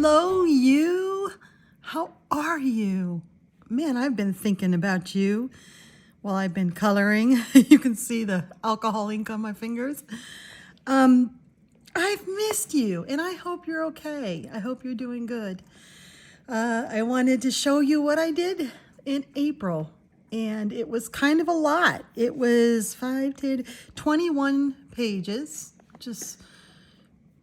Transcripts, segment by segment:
Hello, you. How are you? Man, I've been thinking about you while I've been coloring. You can see the alcohol ink on my fingers. I've missed you, and I hope you're okay. I hope you're doing good. I wanted to show you what I did in April, and it was kind of a lot. It was 21 pages, just,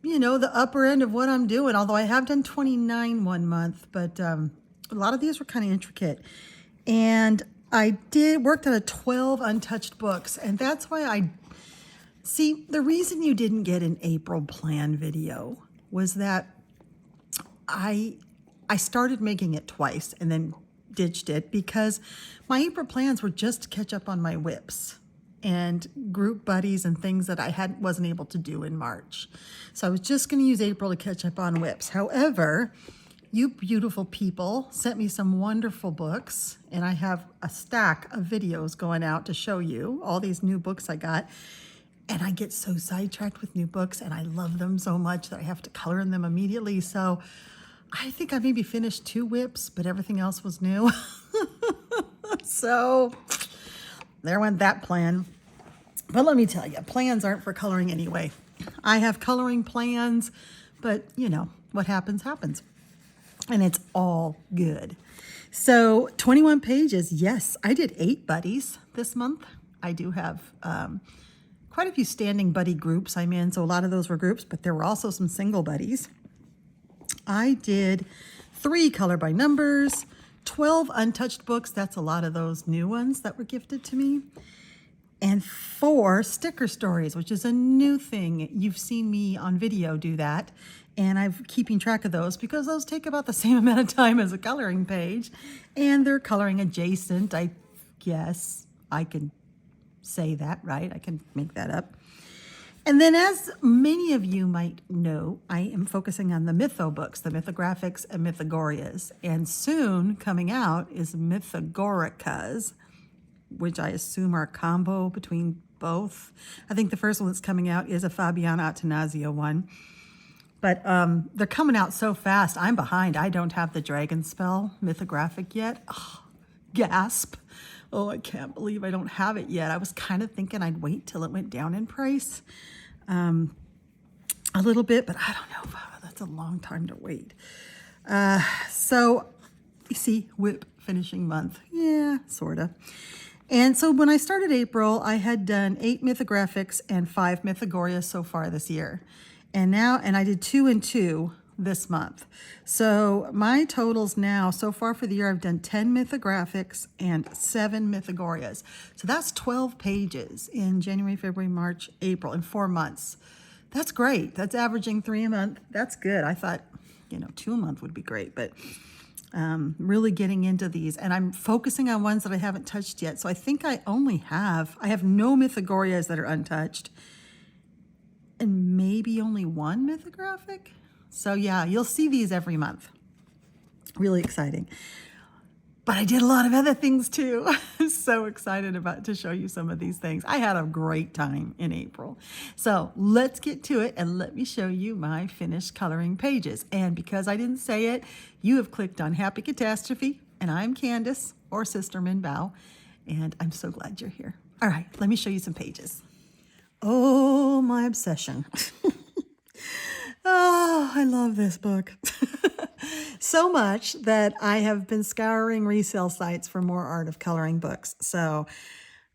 you know, the upper end of what I'm doing, although I have done 29 one month, but a lot of these were kind of intricate. And I worked on 12 untouched books, and that's why see, the reason you didn't get an April plan video was that I started making it twice and then ditched it because my April plans were just to catch up on my whips and group buddies and things that I wasn't able to do in March. So I was just going to use April to catch up on whips. However, you beautiful people sent me some wonderful books, and I have a stack of videos going out to show you all these new books I got. And I get so sidetracked with new books, and I love them so much that I have to color in them immediately. So I think I maybe finished 2 whips, but everything else was new. So there went that plan. But let me tell you, plans aren't for coloring anyway. I have coloring plans, but you know, what happens, happens. And it's all good. So 21 pages. Yes, I did 8 buddies this month. I do have quite a few standing buddy groups I'm in. So a lot of those were groups, but there were also some single buddies. I did 3 color by numbers, 12 untouched books. That's a lot of those new ones that were gifted to me. And 4 sticker stories, which is a new thing. You've seen me on video do that. And I'm keeping track of those because those take about the same amount of time as a coloring page. And they're coloring adjacent. I guess I can say that, right? I can make that up. And then, as many of you might know, I am focusing on the Mytho books, the Mythographics and Mythagorias. And soon coming out is Mythagoricas, which I assume are a combo between both. I think the first one that's coming out is a Fabiana Attanasio one. But they're coming out so fast. I'm behind. I don't have the Dragon Spell Mythographic yet. Oh, gasp. Oh, I can't believe I don't have it yet. I was kind of thinking I'd wait till it went down in price a little bit, but I don't know. That's a long time to wait. So you see, whip finishing month. Yeah, sort of. And so when I started April, I had done 8 Mythographics and 5 Mythagoria so far this year. And I did 2 and 2 this month. So my totals now, so far for the year, I've done 10 Mythographics and 7 Mythagorias. So that's 12 pages in January, February, March, April, in 4 months. That's great. That's averaging 3 a month. That's good. I thought, 2 a month would be great, but really getting into these. And I'm focusing on ones that I haven't touched yet. So I think I have no Mythagorias that are untouched, and maybe only 1 Mythographic. So yeah, you'll see these every month. Really exciting. But I did a lot of other things too. I'm so excited to show you some of these things. I had a great time in April. So let's get to it and let me show you my finished coloring pages. And because I didn't say it, you have clicked on Happy Catastrophe, and I'm Candice, or Sister Minh Bao, and I'm so glad you're here. All right, let me show you some pages. Oh, my obsession. Oh, I love this book. So much that I have been scouring resale sites for more art of coloring books. So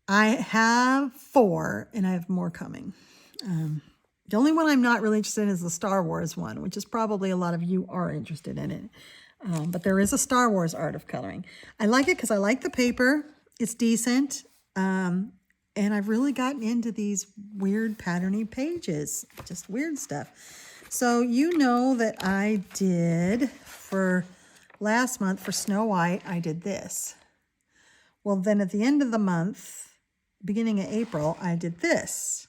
I have 4, and I have more coming. The only one I'm not really interested in is the Star Wars one, which is probably a lot of you are interested in it. But there is a Star Wars art of coloring. I like it because I like the paper. It's decent. And I've really gotten into these weird patterny pages, just weird stuff. So you know that I did, for last month for Snow White, I did this. Well, then at the end of the month, beginning of April, I did this.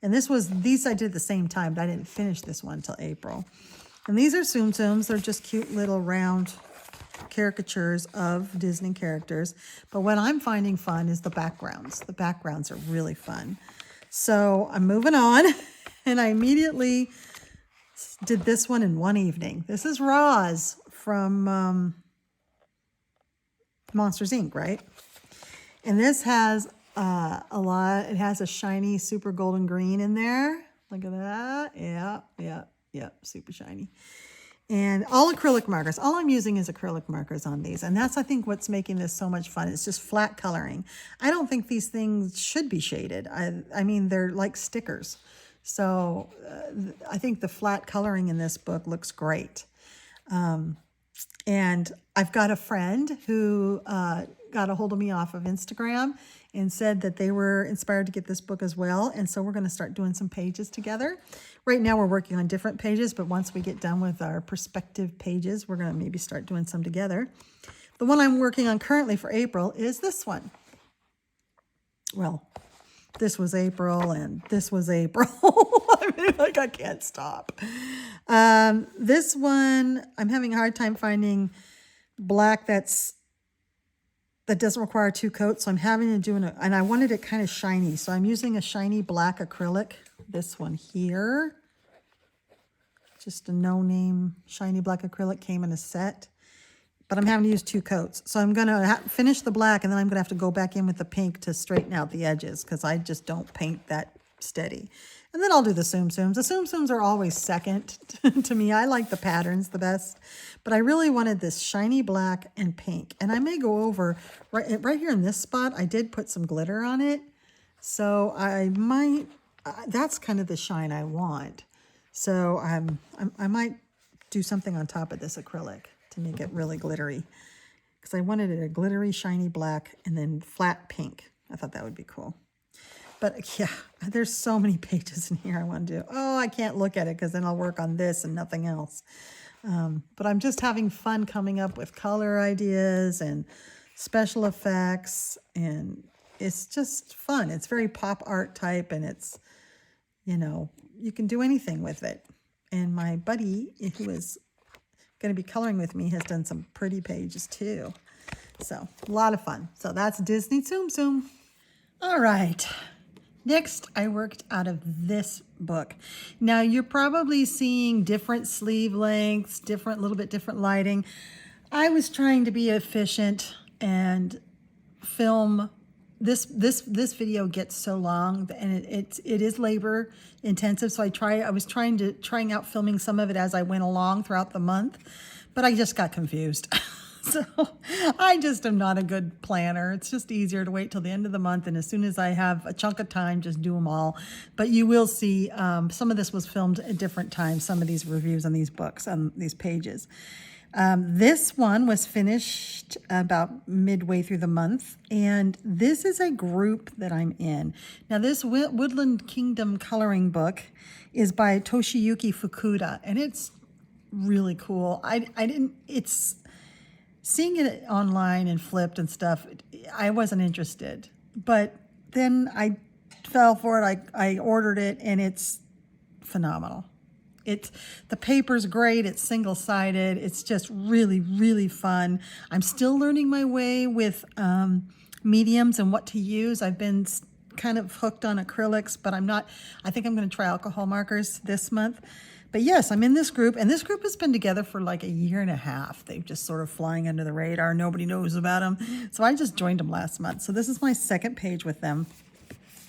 And these I did at the same time, but I didn't finish this one until April. And these are Tsum Tsums. They're just cute little round caricatures of Disney characters. But what I'm finding fun is the backgrounds. The backgrounds are really fun. So I'm moving on, and I immediately Did this one in one evening. This is Roz from Monsters Inc., right? And this has a lot. It has a shiny, super golden green in there. Look at that. Yeah, super shiny. And all acrylic markers. All I'm using is acrylic markers on these. And that's, I think, what's making this so much fun. It's just flat coloring. I don't think these things should be shaded. I mean, they're like stickers. So I think the flat coloring in this book looks great. And I've got a friend who got a hold of me off of Instagram and said that they were inspired to get this book as well. And so we're going to start doing some pages together. Right now we're working on different pages, but once we get done with our perspective pages, we're going to maybe start doing some together. The one I'm working on currently for April is this one. Well, this was April and this was April. I mean, like, I can't stop. This one, I'm having a hard time finding black that doesn't require two coats. So I'm having to do and I wanted it kind of shiny. So I'm using a shiny black acrylic. This one here, just a no-name shiny black acrylic, came in a set. But I'm having to use two coats. So I'm going to finish the black, and then I'm going to have to go back in with the pink to straighten out the edges because I just don't paint that steady. And then I'll do the Tsum Tsums. The Tsum Tsums are always second to me. I like the patterns the best. But I really wanted this shiny black and pink. And I may go over, right here in this spot, I did put some glitter on it. So I might, that's kind of the shine I want. So I might do something on top of this acrylic to make it really glittery, because I wanted it a glittery, shiny black and then flat pink. I thought that would be cool. But yeah, there's so many pages in here I want to do. Oh, I can't look at it because then I'll work on this and nothing else. But I'm just having fun coming up with color ideas and special effects, and it's just fun. It's very pop art type, and it's, you know, you can do anything with it. And my buddy, who is going to be coloring with me, has done some pretty pages too. So a lot of fun. So that's Disney Tsum Tsum. All right. Next, I worked out of this book. Now you're probably seeing different sleeve lengths, little bit different lighting. I was trying to be efficient and film. This video gets so long, and it is labor intensive. So I was trying out filming some of it as I went along throughout the month, but I just got confused. So I just am not a good planner. It's just easier to wait till the end of the month, and as soon as I have a chunk of time, just do them all. But you will see some of this was filmed at different times, some of these reviews on these books, on these pages. This one was finished about midway through the month, and this is a group that I'm in. Now, this Woodland Kingdom coloring book is by Toshiyuki Fukuda, and it's really cool. Seeing it online and flipped and stuff, I wasn't interested. But then I fell for it. I ordered it, and it's phenomenal. The paper's great. It's single-sided. It's just really, really fun. I'm still learning my way with mediums and what to use. I've been kind of hooked on acrylics, but I think I'm going to try alcohol markers this month. But yes, I'm in this group, and this group has been together for like a year and a half. They've just sort of flying under the radar. Nobody knows about them. So I just joined them last month. So this is my second page with them.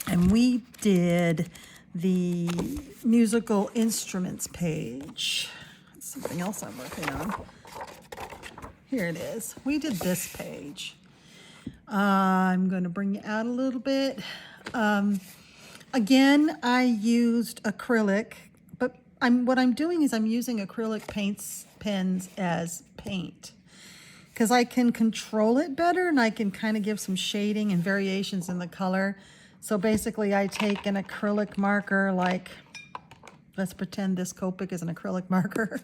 And we did the musical instruments page. That's something else I'm working on. Here it is. We did this page. I'm going to bring you out a little bit. Again, I used acrylic, but what I'm doing is I'm using acrylic pens as paint, because I can control it better, and I can kind of give some shading and variations in the color. So basically I take an acrylic marker, like, let's pretend this Copic is an acrylic marker,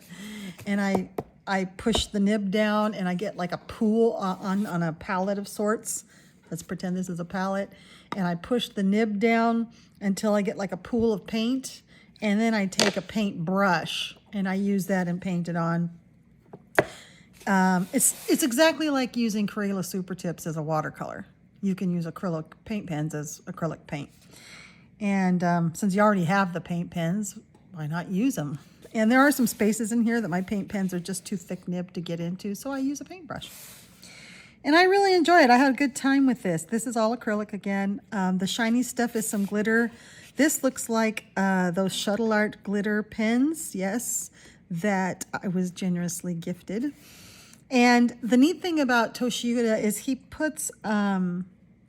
and I push the nib down, and I get like a pool on a palette of sorts. Let's pretend this is a palette, and I push the nib down until I get like a pool of paint, and then I take a paint brush and I use that and paint it on. It's exactly like using Crayola Super Tips as a watercolor. You can use acrylic paint pens as acrylic paint. And since you already have the paint pens, why not use them? And there are some spaces in here that my paint pens are just too thick-nibbed to get into, so I use a paintbrush. And I really enjoy it. I had a good time with this. This is all acrylic again. The shiny stuff is some glitter. This looks like those shuttle art glitter pens, yes, that I was generously gifted. And the neat thing about Toshiuda is he puts,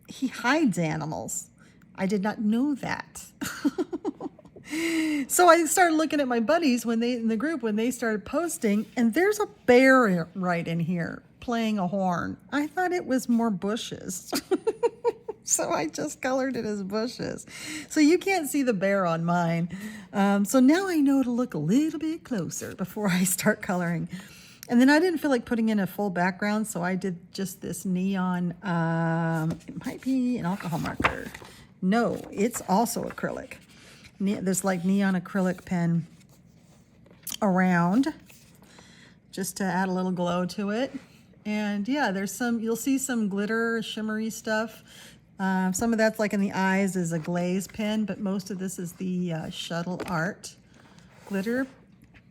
he hides animals. I did not know that. So I started looking at my buddies when they, in the group, when they started posting, and there's a bear right in here playing a horn. I thought it was more bushes. So I just colored it as bushes. So you can't see the bear on mine. So now I know to look a little bit closer before I start coloring. And then I didn't feel like putting in a full background, so I did just this neon, it might be an alcohol marker. No, it's also acrylic. There's like neon acrylic pen around just to add a little glow to it. And yeah, there's some, you'll see some glitter, shimmery stuff. Some of that's like in the eyes is a glaze pen, but most of this is the shuttle art glitter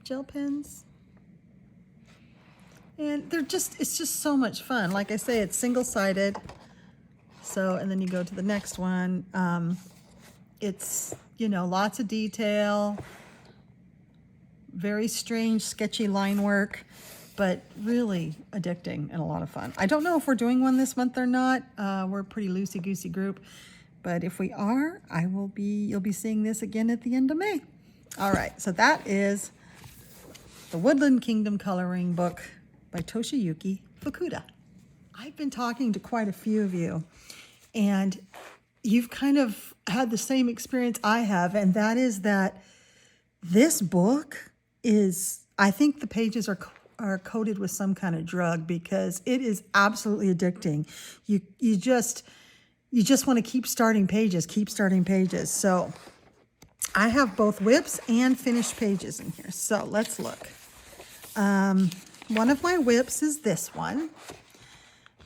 gel pens. And they're just, it's just so much fun. Like I say, it's single-sided. So, and then you go to the next one. It's, you know, lots of detail, very strange, sketchy line work, but really addicting and a lot of fun. I don't know if we're doing one this month or not. We're a pretty loosey-goosey group, but if we are, you'll be seeing this again at the end of May. All right, so that is the Woodland Kingdom coloring book by Toshiyuki Fukuda. I've been talking to quite a few of you, and you've kind of had the same experience I have, and that is that this book is, I think the pages are coated with some kind of drug because it is absolutely addicting. You just want to keep starting pages. So I have both whips and finished pages in here. So let's look. One of my whips is this one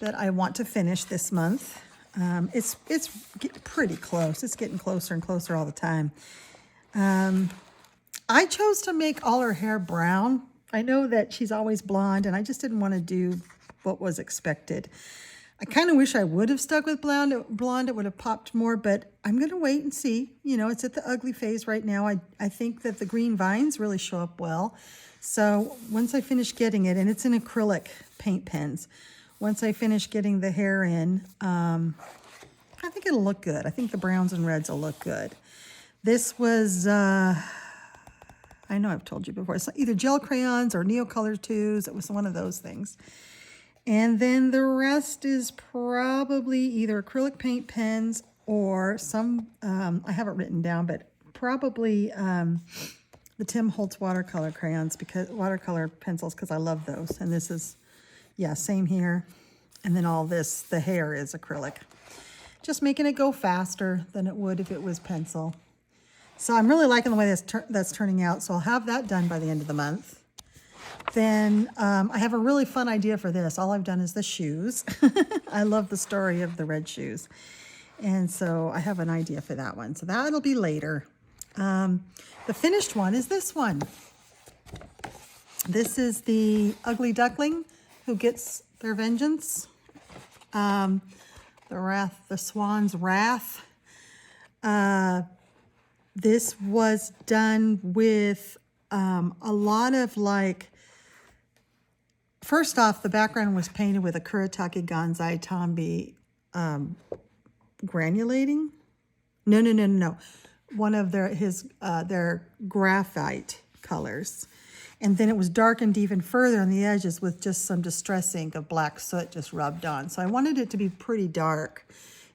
that I want to finish this month. It's getting pretty close. It's getting closer and closer all the time. I chose to make all her hair brown. I know that she's always blonde, and I just didn't want to do what was expected. I kind of wish I would have stuck with blonde. It would have popped more, but I'm going to wait and see. You know, it's at the ugly phase right now. I think that the green vines really show up well. So once I finish getting it, and it's in acrylic paint pens, once I finish getting the hair in, I think it'll look good. I think the browns and reds will look good. This was, I know I've told you before, it's either gel crayons or Neocolor 2s. It was one of those things. And then the rest is probably either acrylic paint pens or some, I have it written down, but probably the Tim Holtz watercolor crayons, because watercolor pencils, because I love those. And this is, yeah, same here. And then all this, the hair is acrylic. Just making it go faster than it would if it was pencil. So I'm really liking the way that's turning out. So I'll have that done by the end of the month. Then I have a really fun idea for this. All I've done is the shoes. I love the story of the red shoes. And so I have an idea for that one. So that'll be later. The finished one is this one. This is the ugly duckling who gets their vengeance. The swan's wrath. This was done with a lot of like, first off, the background was painted with a Kuretake Gansai Tambi granulating. No. One of their graphite colors. And then it was darkened even further on the edges with just some distress ink of black soot just rubbed on. So I wanted it to be pretty dark,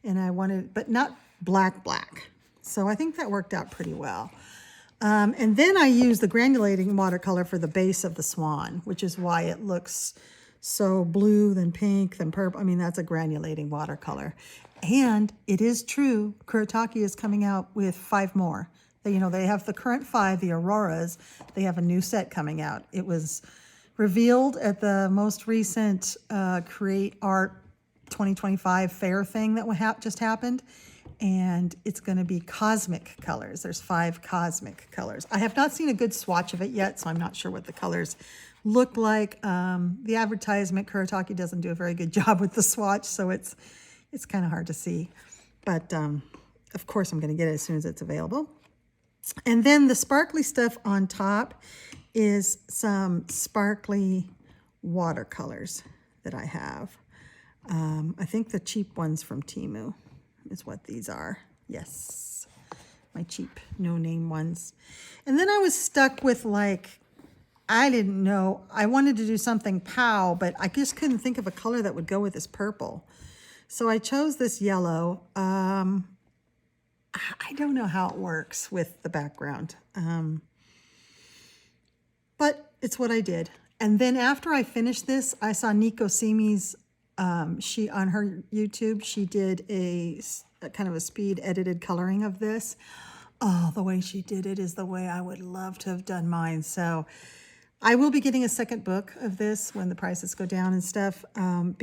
and but not black. So I think that worked out pretty well. And then I used the granulating watercolor for the base of the swan, which is why it looks so blue, then pink, then purple. I mean, that's a granulating watercolor. And it is true, Kuretake is coming out with 5 more. They have the current 5, the Auroras. They have a new set coming out. It was revealed at the most recent Create Art 2025 fair thing that just happened. and it's going to be cosmic colors. There's 5 cosmic colors. I have not seen a good swatch of it yet, so I'm not sure what the colors look like. The advertisement, Kuretake, doesn't do a very good job with the swatch, so it's kind of hard to see. But of course, I'm going to get it as soon as it's available. And then the sparkly stuff on top is some sparkly watercolors that I have. I think the cheap ones from Temu is what these are. Yes, my cheap no-name ones. And then I was stuck with, like, I didn't know. I wanted to do something pow, but I just couldn't think of a color that would go with this purple. So I chose this yellow. I don't know how it works with the background, but it's what I did. And then after I finished this, I saw Nico Simi's, she on her YouTube, she did a kind of a speed edited coloring of this. Oh, the way she did it is the way I would love to have done mine. So I will be getting a second book of this when the prices go down and stuff, and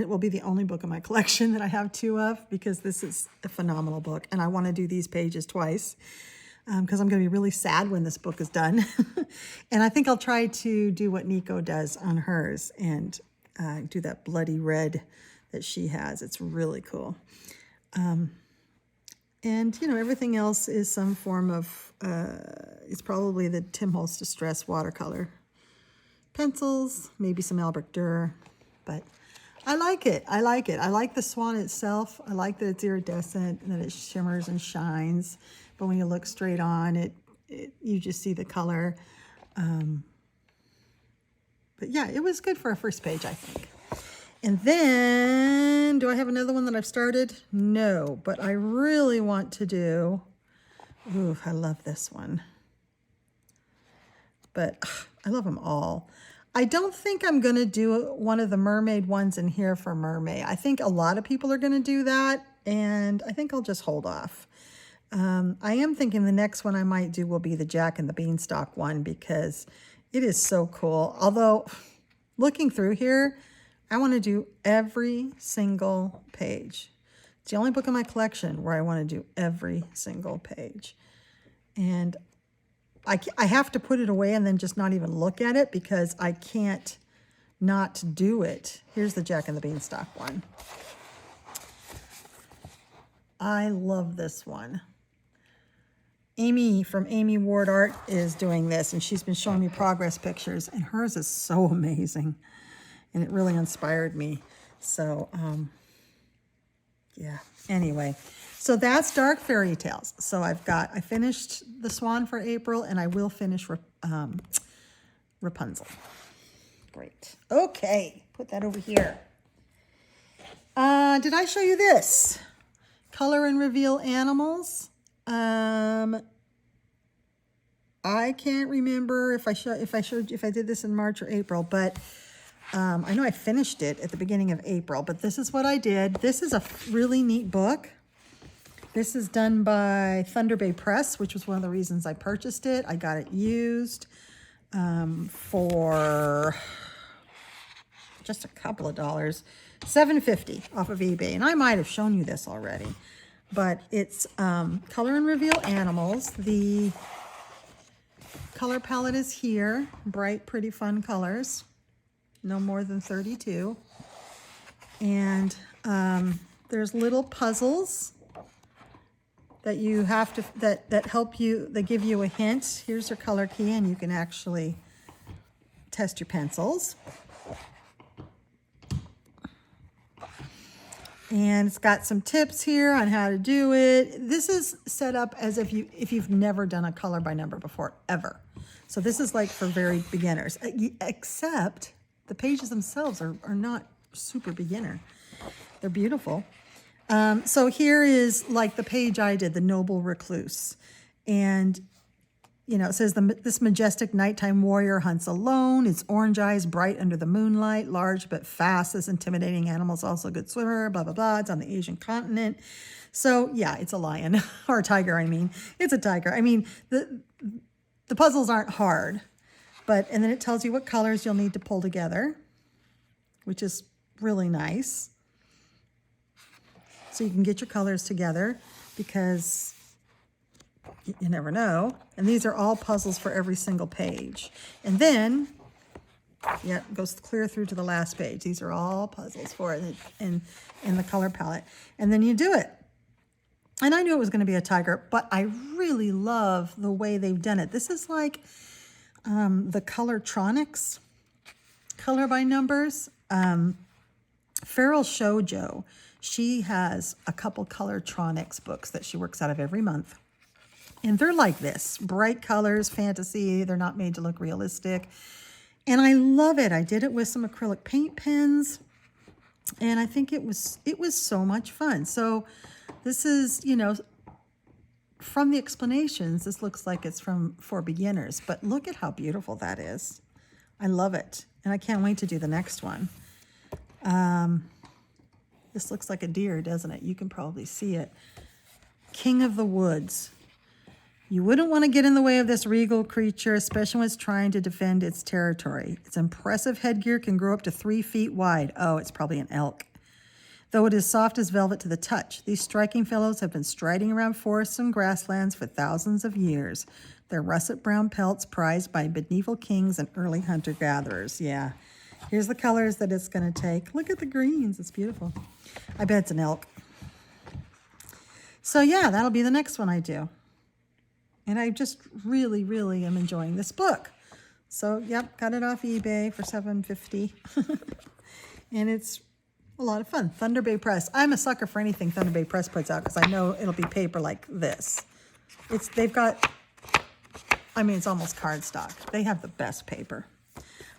it will be the only book in my collection that I have 2 of, because this is a phenomenal book, and I want to do these pages twice, because I'm going to be really sad when this book is done. And I think I'll try to do what Nico does on hers and do that bloody red that she has. It's really cool. And, you know, everything else is some form of, it's probably the Tim Holtz Distress watercolor pencils, maybe some Albrecht Dürer, but I like it. I like it. I like the swan itself. I like that it's iridescent and that it shimmers and shines. But when you look straight on it, you just see the color. But yeah, it was good for a first page, I think. And then, do I have another one that I've started? No, but I really want to do, ooh, I love this one. But I love them all. I don't think I'm going to do one of the mermaid ones in here for mermaid. I think a lot of people are going to do that, and I think I'll just hold off. I am thinking the next one I might do will be the Jack and the Beanstalk one, because it is so cool. Although, looking through here, I want to do every single page. It's the only book in my collection where I want to do every single page. And I have to put it away and then just not even look at it, because I can't not do it. Here's the Jack and the Beanstalk one. I love this one. Amy from Amy Ward Art is doing this, and she's been showing me progress pictures, and hers is so amazing. And it really inspired me. So, yeah. Anyway, so that's Dark Fairy Tales. So I finished The Swan for April, and I will finish Rapunzel. Great. Okay, put that over here. Did I show you this? Color and Reveal Animals. I can't remember if I did this in March or April, but I know I finished it at the beginning of April, but this is what I did. This is a really neat book. This is done by Thunder Bay Press, which was one of the reasons I purchased it. I got it used for just a couple of dollars, $7.50 off of eBay. And I might have shown you this already, but it's Color and Reveal Animals. The color palette is here, bright, pretty, fun colors. No more than 32. And there's little puzzles that you have to, that help you, that give you a hint. Here's your color key, and you can actually test your pencils. And it's got some tips here on how to do it. This is set up as if you've never done a color by number before, ever. So this is like for very beginners, except the pages themselves are not super beginner. They're beautiful. So here is like the page I did, the Noble Recluse. And, you know, it says, this majestic nighttime warrior hunts alone. Its orange eyes bright under the moonlight, large but fast. This intimidating animal is also a good swimmer, blah, blah, blah. It's on the Asian continent. So, yeah, it's a lion, or a tiger, I mean. It's a tiger. I mean, the puzzles aren't hard. And then it tells you what colors you'll need to pull together, which is really nice. so you can get your colors together, because you never know. And these are all puzzles for every single page. And then, yeah, it goes clear through to the last page. These are all puzzles for it in the color palette. And then you do it. And I knew it was going to be a tiger, but I really love the way they've done it. This is like the Colortronics, color by numbers. Feral Shoujo, she has a couple Colortronics books that she works out of every month. And they're like this, bright colors, fantasy. They're not made to look realistic. And I love it. I did it with some acrylic paint pens. And I think it was so much fun. So this is, you know, from the explanations, this looks like it's for beginners. But look at how beautiful that is. I love it. And I can't wait to do the next one. This looks like a deer, doesn't it? You can probably see it. King of the Woods. You wouldn't want to get in the way of this regal creature, especially when it's trying to defend its territory. Its impressive headgear can grow up to 3 feet wide. Oh, it's probably an elk. Though it is soft as velvet to the touch, these striking fellows have been striding around forests and grasslands for thousands of years. Their russet brown pelts prized by medieval kings and early hunter-gatherers. Yeah. Here's the colors that it's going to take. Look at the greens. It's beautiful. I bet it's an elk. So yeah, that'll be the next one I do. And I just really, really am enjoying this book. So yep, got it off eBay for $7.50. And it's a lot of fun. Thunder Bay Press. I'm a sucker for anything Thunder Bay Press puts out because I know it'll be paper like this. They've got, I mean, it's almost cardstock. They have the best paper.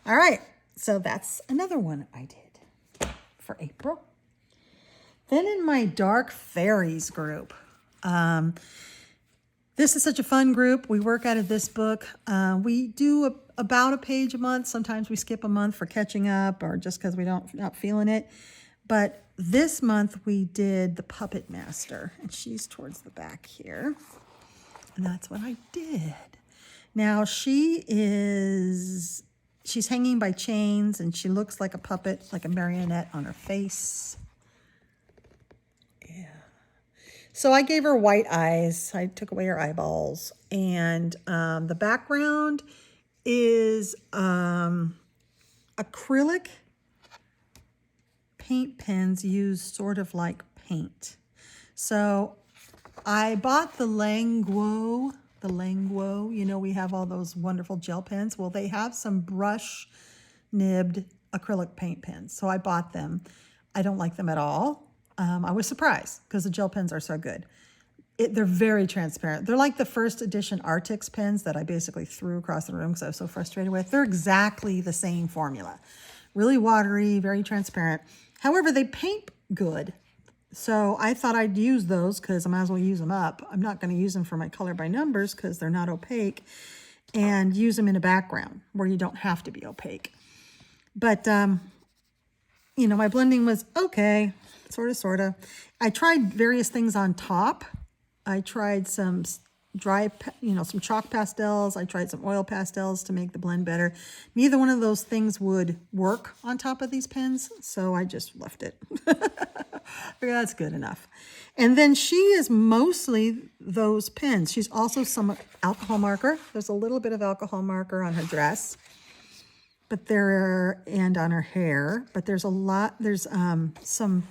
All right. So that's another one I did for April. Then in my Dark Fairies group, this is such a fun group. We work out of this book. We do about a page a month. Sometimes we skip a month for catching up or just because we not feeling it. But this month we did the Puppet Master, and she's towards the back here. And that's what I did. Now she's hanging by chains, and she looks like a puppet, like a marionette on her face. Yeah. So I gave her white eyes. I took away her eyeballs. And the background is acrylic paint pens used sort of like paint. So I bought the Languo. You know, we have all those wonderful gel pens. Well, they have some brush nibbed acrylic paint pens. So I bought them. I don't like them at all. I was surprised because the gel pens are so good. They're very transparent. They're like the first edition Artix pens that I basically threw across the room because I was so frustrated with. They're exactly the same formula. Really watery, very transparent. However, they paint good. So I thought I'd use those because I might as well use them up. I'm not going to use them for my color by numbers because they're not opaque, and use them in a background where you don't have to be opaque. But, you know, my blending was okay, sort of. I tried various things on top. I tried some some chalk pastels. I tried some oil pastels to make the blend better. Neither one of those things would work on top of these pens, so I just left it. That's good enough. And then she is mostly those pens. She's also some alcohol marker. There's a little bit of alcohol marker on her dress, and on her hair. But there's some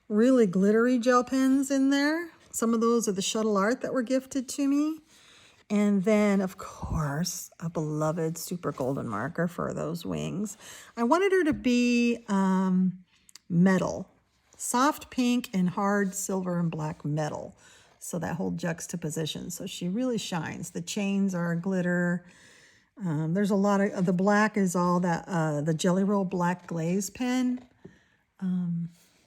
really glittery gel pens in there. Some of those are the Shuttle Art that were gifted to me. And then, of course, a beloved super golden marker for those wings. I wanted her to be metal. Soft pink and hard silver and black metal. So that whole juxtaposition. So she really shines. The chains are glitter. There's a lot of, the black is all that, the Jelly Roll Black Glaze pen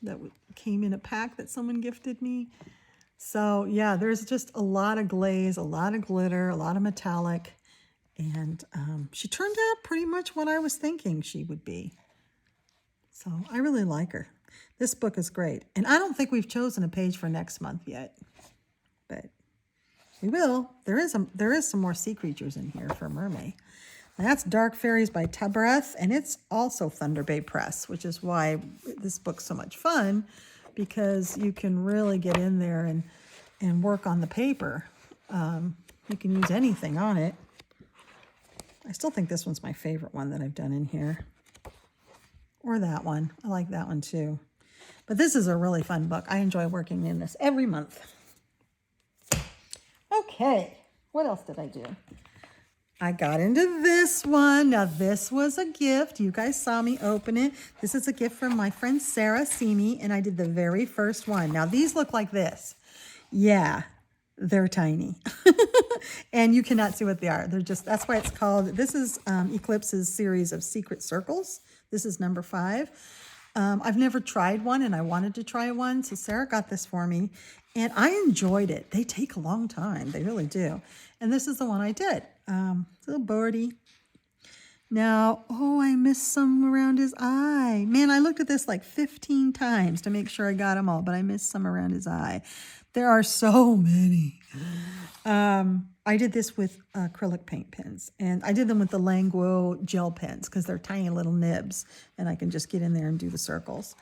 that came in a pack that someone gifted me. So yeah, there's just a lot of glaze, a lot of glitter, a lot of metallic. And she turned out pretty much what I was thinking she would be. So I really like her. This book is great. And I don't think we've chosen a page for next month yet, but we will. There is some more sea creatures in here for Mermaid. And that's Dark Fairies by Tabreth, and it's also Thunder Bay Press, which is why this book's so much fun, because you can really get in there and work on the paper. You can use anything on it. I still think this one's my favorite one that I've done in here. Or that one. I like that one too. But this is a really fun book. I enjoy working in this every month. Okay, what else did I do? I got into this one. Now this was a gift. You guys saw me open it. This is a gift from my friend Sarah Simi, and I did the very first one. Now these look like this. Yeah, they're tiny. And you cannot see what they are. They're just, that's why it's called, this is Eclipse's series of secret circles. This is number 5. I've never tried one, and I wanted to try one, so Sarah got this for me, and I enjoyed it. They take a long time. They really do. And this is the one I did. Little birdie. Now, oh, I missed some around his eye. Man, I looked at this like 15 times to make sure I got them all, but I missed some around his eye. There are so many. I did this with acrylic paint pens, and I did them with the Languo gel pens because they're tiny little nibs, and I can just get in there and do the circles.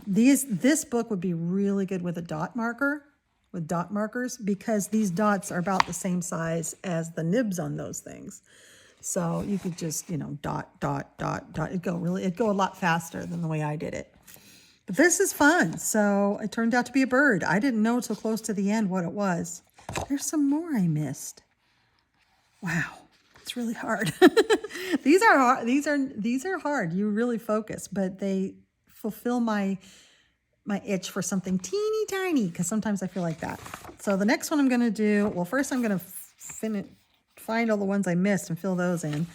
This book would be really good with a dot marker, with dot markers, because these dots are about the same size as the nibs on those things. So you could just, you know, dot, dot, dot, dot. It'd go a lot faster than the way I did it. But this is fun. So it turned out to be a bird. I didn't know till close to the end what it was. There's some more I missed. Wow, it's really hard. These are hard. These are hard. You really focus, but they fulfill my itch for something teeny tiny, because sometimes I feel like that. So the next one I'm going to do, well, first I'm going to find all the ones I missed and fill those in,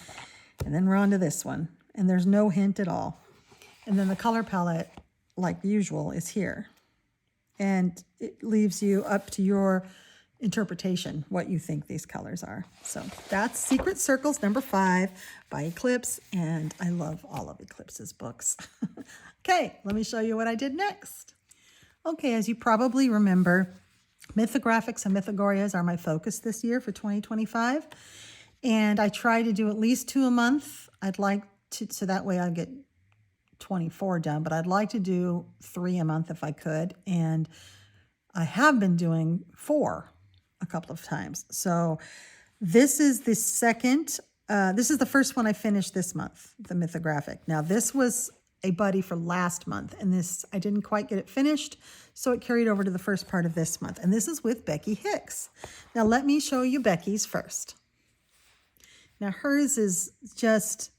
and then we're on to this one. And there's no hint at all. And then the color palette, like usual, is here. And it leaves you up to your interpretation, what you think these colors are. So that's Secret Circles number 5 by Eclipse, and I love all of Eclipse's books. Okay, let me show you what I did next. Okay, as you probably remember, Mythographics and Mythagorias are my focus this year for 2025. And I try to do at least 2 a month. I'd like to, so that way I get 24 done, but I'd like to do 3 a month if I could. And I have been doing 4 a couple of times. So this is the second, this is the first one I finished this month, the Mythographic. Now this was a buddy for last month, and this, I didn't quite get it finished, so it carried over to the first part of this month. And this is with Becky Hicks. Now let me show you Becky's first. Now hers is just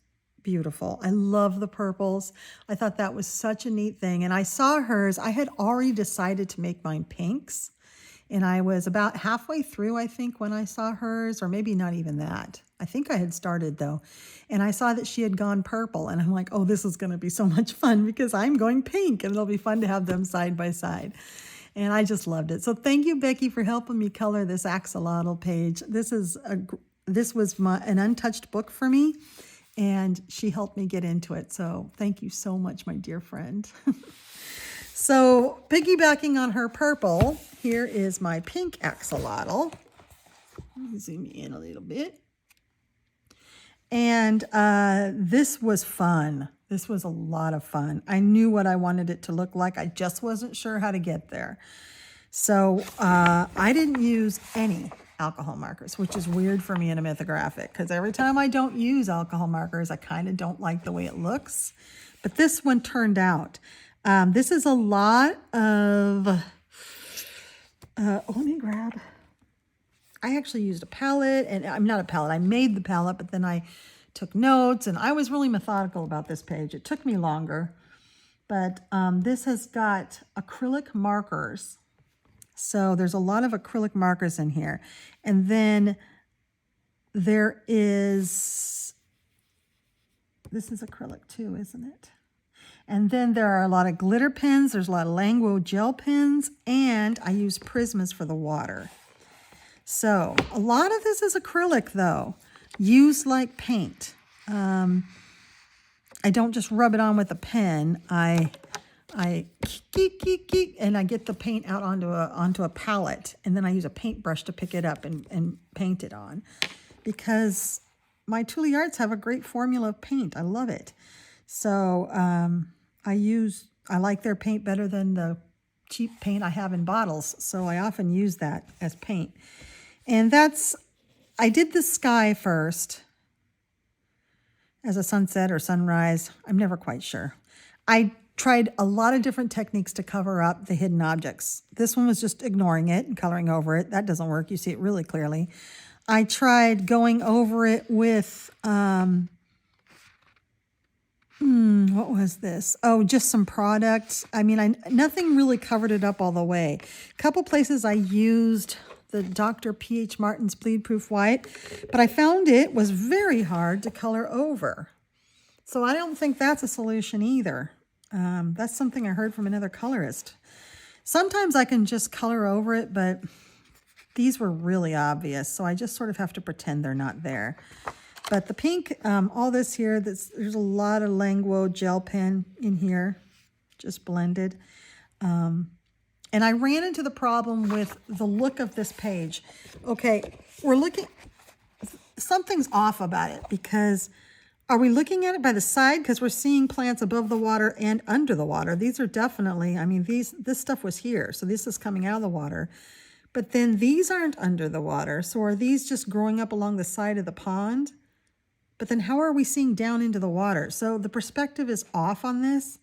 beautiful. I love the purples. I thought that was such a neat thing. And I saw hers, I had already decided to make mine pinks. And I was about halfway through, I think, when I saw hers, or maybe not even that. I think I had started though. And I saw that she had gone purple, and I'm like, oh, this is going to be so much fun because I'm going pink, and it'll be fun to have them side by side. And I just loved it. So thank you, Becky, for helping me color this axolotl page. This was an untouched book for me, and she helped me get into it. So thank you so much, my dear friend. So piggybacking on her purple, here is my pink axolotl. Let me zoom in a little bit. And this was fun. This was a lot of fun. I knew what I wanted it to look like. I just wasn't sure how to get there. So I didn't use any alcohol markers, which is weird for me in a Mythographic, because every time I don't use alcohol markers, I kind of don't like the way it looks. But this one turned out. This is a lot of, let me grab, I actually used a palette, and I'm not a palette, I made the palette, but then I took notes, and I was really methodical about this page. It took me longer, but this has got acrylic markers. So there's a lot of acrylic markers in here. And then there is, this is acrylic too, isn't it? And then there are a lot of glitter pens. There's a lot of Languo gel pens, and I use Prismas for the water. So a lot of this is acrylic though, used like paint. I don't just rub it on with a pen. I and I get the paint out onto a palette, and then I use a paintbrush to pick it up and paint it on, because my Tulle Arts have a great formula of paint. I love it. So I use I like their paint better than the cheap paint I have in bottles, so I often use that as paint. And I did the sky first as a sunset or sunrise. I'm never quite sure. I tried a lot of different techniques to cover up the hidden objects. This one was just ignoring it and coloring over it. That doesn't work. You see it really clearly. I tried going over it with, what was this? Oh, just some product. I mean, nothing really covered it up all the way. A couple places I used the Dr. P.H. Martin's Bleed Proof White, but I found it was very hard to color over. So I don't think that's a solution either. That's something I heard from another colorist. Sometimes I can just color over it, but these were really obvious, so I just sort of have to pretend they're not there. But the pink, all this here, there's a lot of Languo gel pen in here, just blended. And I ran into the problem with the look of this page. Okay, something's off about it, because are we looking at it by the side? Because we're seeing plants above the water and under the water. These are definitely, I mean, this stuff was here, so this is coming out of the water. But then these aren't under the water, so are these just growing up along the side of the pond? But then how are we seeing down into the water? So the perspective is off on this.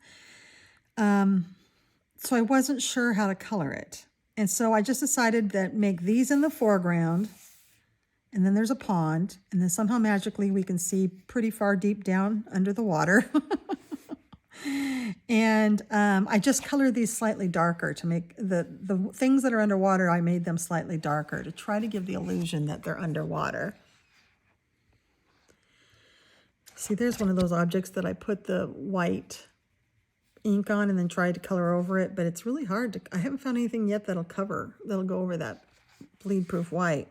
So I wasn't sure how to color it. And so I just decided that make these in the foreground, and then there's a pond, and then somehow magically we can see pretty far deep down under the water. And I just colored these slightly darker to make the things that are underwater, I made them slightly darker to try to give the illusion that they're underwater. See, there's one of those objects that I put the white ink on and then tried to color over it, but it's really hard to, I haven't found anything yet that'll go over that bleed proof white.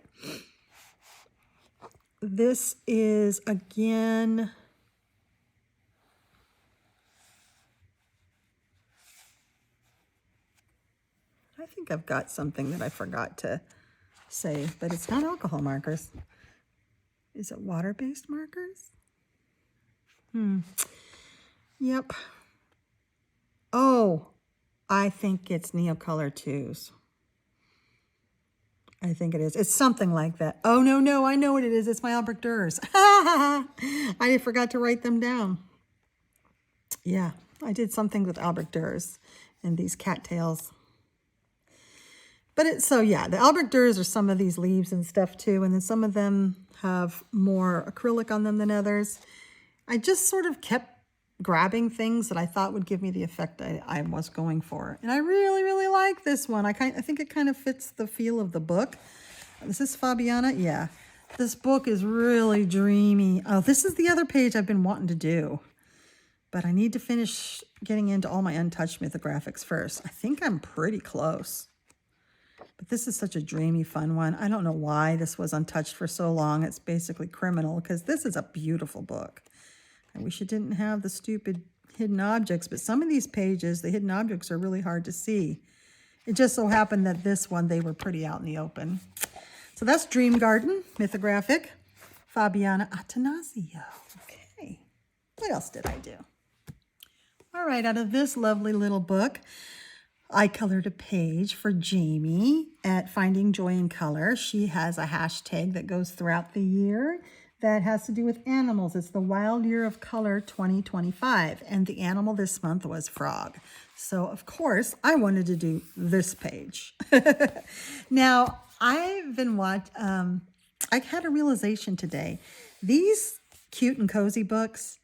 This is, again, I think I've got something that I forgot to say, but it's not alcohol markers. Is it water-based markers? Yep. Oh, I think it's Neocolor 2s. I think it is. It's something like that. Oh, no, I know what it is. It's my Albrecht Dürer. I forgot to write them down. Yeah, I did something with Albrecht Dürer and these cattails. But so yeah, the Albrecht Dürers are some of these leaves and stuff too, and then some of them have more acrylic on them than others. I just sort of kept grabbing things that I thought would give me the effect I was going for. And I really, really like this one. I think it kind of fits the feel of the book. This is Fabiana. Yeah, this book is really dreamy. Oh, this is the other page I've been wanting to do. But I need to finish getting into all my untouched mythographics first. I think I'm pretty close. But this is such a dreamy, fun one. I don't know why this was untouched for so long. It's basically criminal, because this is a beautiful book. I wish it didn't have the stupid hidden objects, but some of these pages, the hidden objects are really hard to see. It just so happened that this one, they were pretty out in the open. So that's Dream Garden, Mythographic, Fabiana Attanasio. Okay, what else did I do? All right, out of this lovely little book, I colored a page for Jamie at Finding Joy in Color. She has a hashtag that goes throughout the year that has to do with animals. It's the Wild Year of Color 2025, and the animal this month was frog. So, of course, I wanted to do this page. Now, I've been I had a realization today. These cute and cozy books,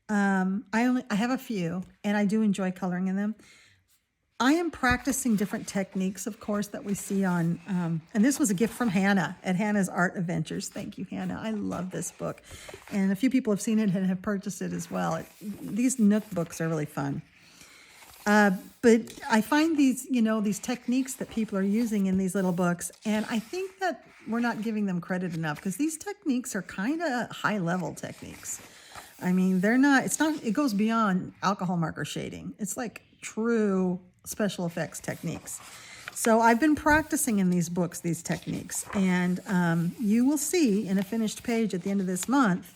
I have a few, and I do enjoy coloring in them. I am practicing different techniques, of course, that we see on, and this was a gift from Hannah at Hannah's Art Adventures. Thank you, Hannah. I love this book. And a few people have seen it and have purchased it as well. These Nook books are really fun. But I find these, these techniques that people are using in these little books, and I think that we're not giving them credit enough, because these techniques are kind of high-level techniques. I mean, it goes beyond alcohol marker shading. It's like true special effects techniques. So I've been practicing in these books, these techniques, and you will see in a finished page at the end of this month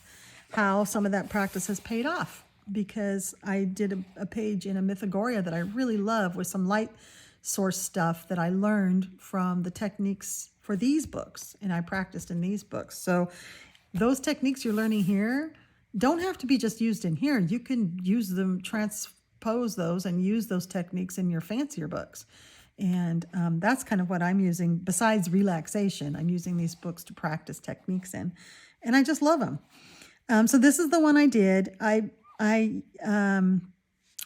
how some of that practice has paid off. because I did a page in a Mythagoria that I really love with some light source stuff that I learned from the techniques for these books, and I practiced in these books. So those techniques you're learning here don't have to be just used in here. You can use them, transpose those, and use those techniques in your fancier books. And that's kind of what I'm using. Besides relaxation, I'm using these books to practice techniques in, and I just love them. So this is the one I did. All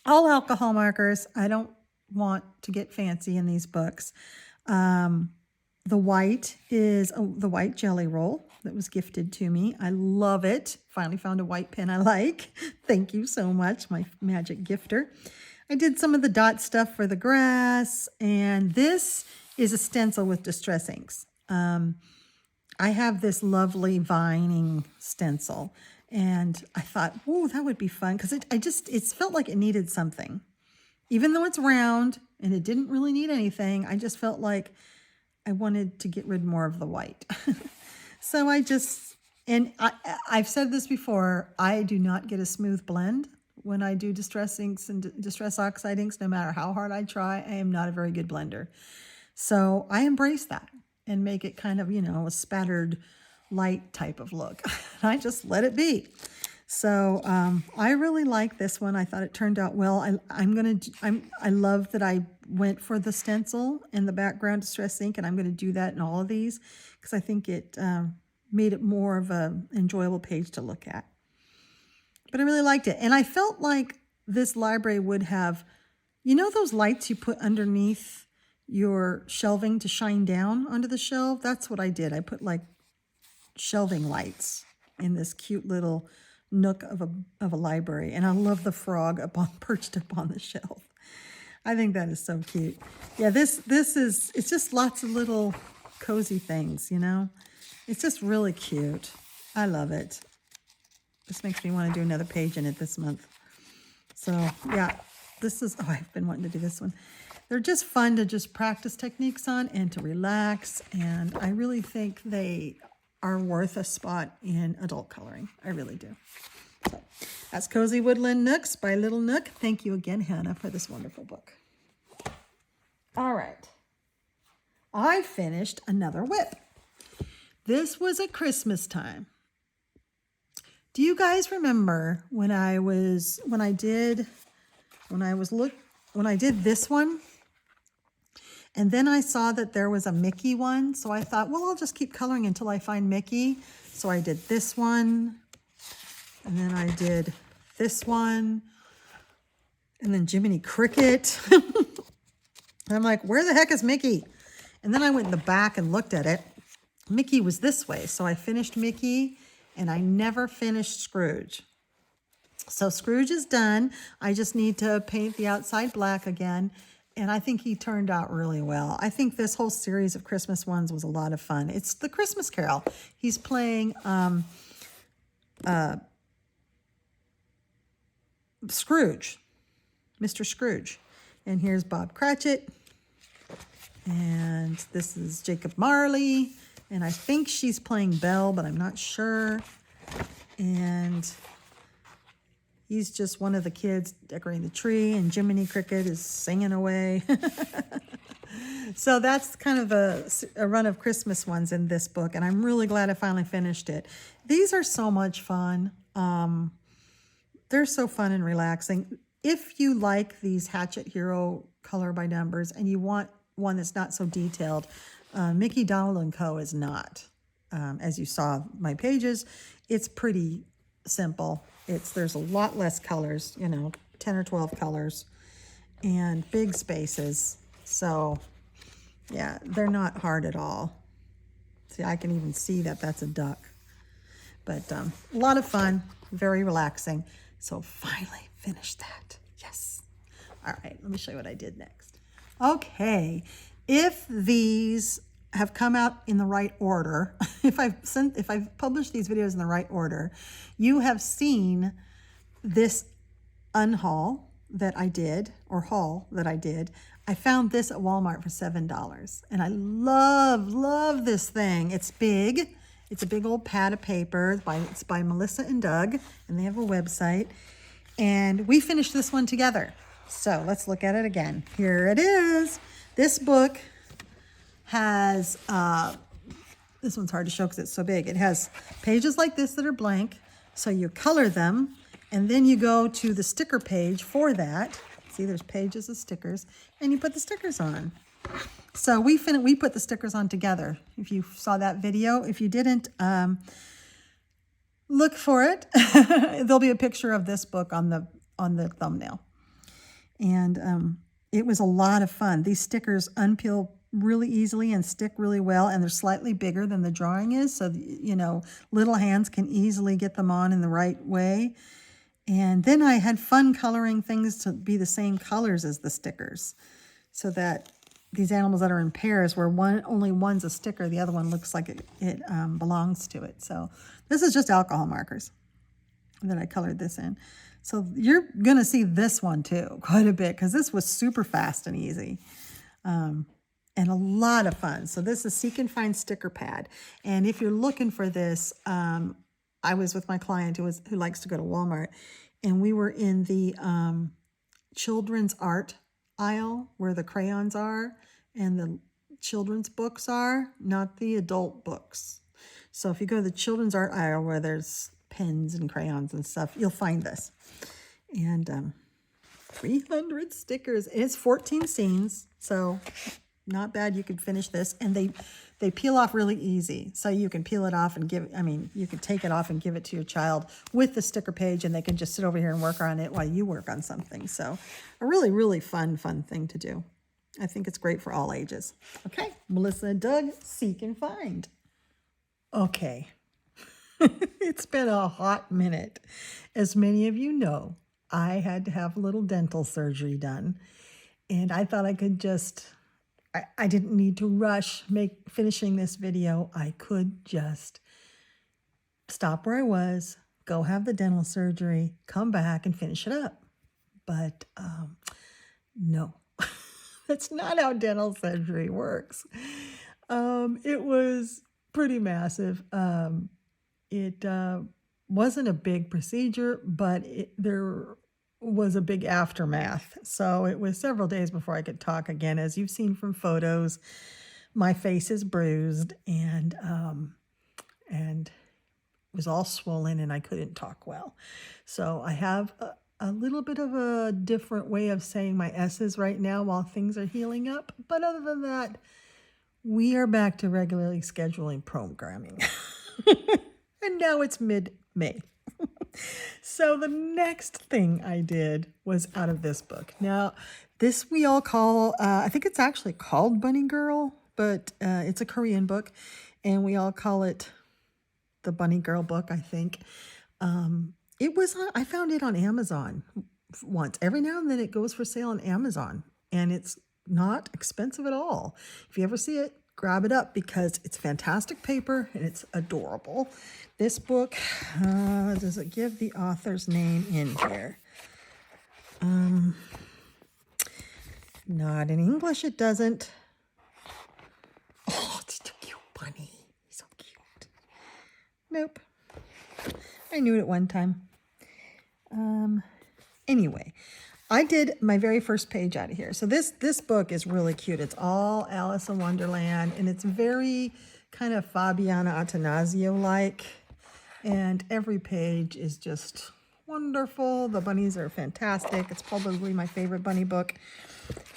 alcohol markers. I don't want to get fancy in these books. The white is the white jelly roll that was gifted to me. I love it. Finally found a white pen I like. Thank you so much, my magic gifter. I did some of the dot stuff for the grass, and this is a stencil with distress inks. I have this lovely vining stencil, and I thought, oh, that would be fun, because it felt like it needed something. Even though it's round and it didn't really need anything, I just felt like I wanted to get rid more of the white. So I've said this before, I do not get a smooth blend when I do distress inks and distress oxide inks. No matter how hard I try, I am not a very good blender. So I embrace that and make it kind of, a spattered light type of look. I just let it be. So I really like this one. I thought it turned out well. I love that I went for the stencil and the background distress ink, and I'm going to do that in all of these because I think it made it more of an enjoyable page to look at. But I really liked it, and I felt like this library would have, those lights you put underneath your shelving to shine down onto the shelf. That's what I did. I put like shelving lights in this cute little nook of a library, and I love the frog perched up on the shelf. I think that is so cute. Yeah, it's just lots of little cozy things, It's just really cute. I love it. This makes me want to do another page in it this month. So yeah, I've been wanting to do this one. They're just fun to just practice techniques on and to relax, and I really think they are worth a spot in adult coloring. I really do. So that's Cozy Woodland Nooks by Little Nook. Thank you again, Hannah, for this wonderful book. All right. I finished another whip. This was at Christmas time. Do you guys remember when I did this one? And then I saw that there was a Mickey one, so I thought, well, I'll just keep coloring until I find Mickey. So I did this one, and then I did this one, and then Jiminy Cricket. And I'm like, where the heck is Mickey? And then I went in the back and looked at it. Mickey was this way, so I finished Mickey, and I never finished Scrooge. So Scrooge is done. I just need to paint the outside black again. And I think he turned out really well. I think this whole series of Christmas ones was a lot of fun. It's the Christmas Carol. He's playing Scrooge, Mr. Scrooge. And here's Bob Cratchit. And this is Jacob Marley. And I think she's playing Belle, but I'm not sure. And he's just one of the kids decorating the tree, and Jiminy Cricket is singing away. So that's kind of a run of Christmas ones in this book, and I'm really glad I finally finished it. These are so much fun. They're so fun and relaxing. If you like these Hatchet Hero color by numbers and you want one that's not so detailed, Mickey, Donald & Co. is not. As you saw my pages, it's pretty simple. There's a lot less colors, 10 or 12 colors, and big spaces. So yeah, they're not hard at all. See, I can even see that that's a duck. But a lot of fun, very relaxing. So finally finished that. Yes. All right, let me show you what I did next. Okay, if these have come out in the right order, if I've published these videos in the right order, you have seen this unhaul that I did, or haul that I did. I found this at Walmart for $7, and I love this thing. It's big. It's a big old pad of paper. It's by Melissa and Doug, and they have a website. And we finished this one together. So let's look at it again. Here it is. This book has, this one's hard to show because it's so big. It has pages like this that are blank. So you color them, and then you go to the sticker page for that. See, there's pages of stickers, and you put the stickers on. So we put the stickers on together. If you saw that video, if you didn't, look for it. There'll be a picture of this book on the thumbnail. And it was a lot of fun. These stickers unpeel really easily and stick really well, and they're slightly bigger than the drawing is, so you know, little hands can easily get them on in the right way. And then I had fun coloring things to be the same colors as the stickers, so that these animals that are in pairs, where only one's a sticker, the other one looks like it belongs to it. So this is just alcohol markers that I colored this in. So you're gonna see this one too quite a bit, because this was super fast and easy. And a lot of fun. So this is Seek and Find Sticker Pad. And if you're looking for this, I was with my client who likes to go to Walmart, and we were in the children's art aisle where the crayons are and the children's books are, not the adult books. So if you go to the children's art aisle where there's pens and crayons and stuff, you'll find this. And 300 stickers. It's 14 scenes, so not bad. You could finish this, and they peel off really easy. So you can peel it off and you can take it off and give it to your child with the sticker page, and they can just sit over here and work on it while you work on something. So a really, really fun thing to do. I think it's great for all ages. Okay, Melissa and Doug, Seek and Find. Okay, it's been a hot minute. As many of you know, I had to have a little dental surgery done, and I thought I could just, I didn't need to rush finishing this video. I could just stop where I was, go have the dental surgery, come back and finish it up. But no, that's not how dental surgery works. It was pretty massive. It wasn't a big procedure, but there was a big aftermath. So it was several days before I could talk again. As you've seen from photos, my face is bruised and was all swollen, and I couldn't talk well. So I have a little bit of a different way of saying my S's right now while things are healing up. But other than that, we are back to regularly scheduling programming. And now it's mid-May. So the next thing I did was out of this book. Now, this we all call, I think it's actually called Bunny Girl, but it's a Korean book, and we all call it the Bunny Girl book, I think. I found it on Amazon once. Every now and then it goes for sale on Amazon, and it's not expensive at all. If you ever see it, grab it up, because it's fantastic paper and it's adorable. This book, does it give the author's name in here? Not in English, it doesn't. Oh, it's a cute bunny. He's so cute. Nope. I knew it at one time. Anyway, I did my very first page out of here. So this book is really cute. It's all Alice in Wonderland, and it's very kind of Fabiana Attanasio-like. And every page is just wonderful. The bunnies are fantastic. It's probably my favorite bunny book.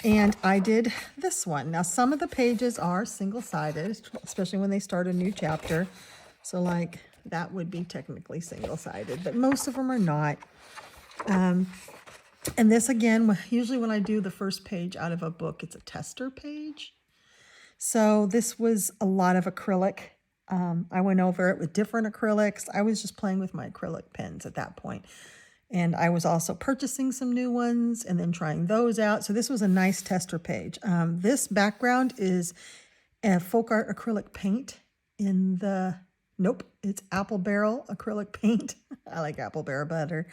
And I did this one. Now, some of the pages are single-sided, especially when they start a new chapter. So, like, that would be technically single-sided, but most of them are not. And this, again, usually when I do the first page out of a book, it's a tester page. So this was a lot of acrylic. I went over it with different acrylics. I was just playing with my acrylic pens at that point. And I was also purchasing some new ones and then trying those out. So this was a nice tester page. This background is a folk art acrylic paint in the, nope, it's apple barrel acrylic paint. I like apple barrel better.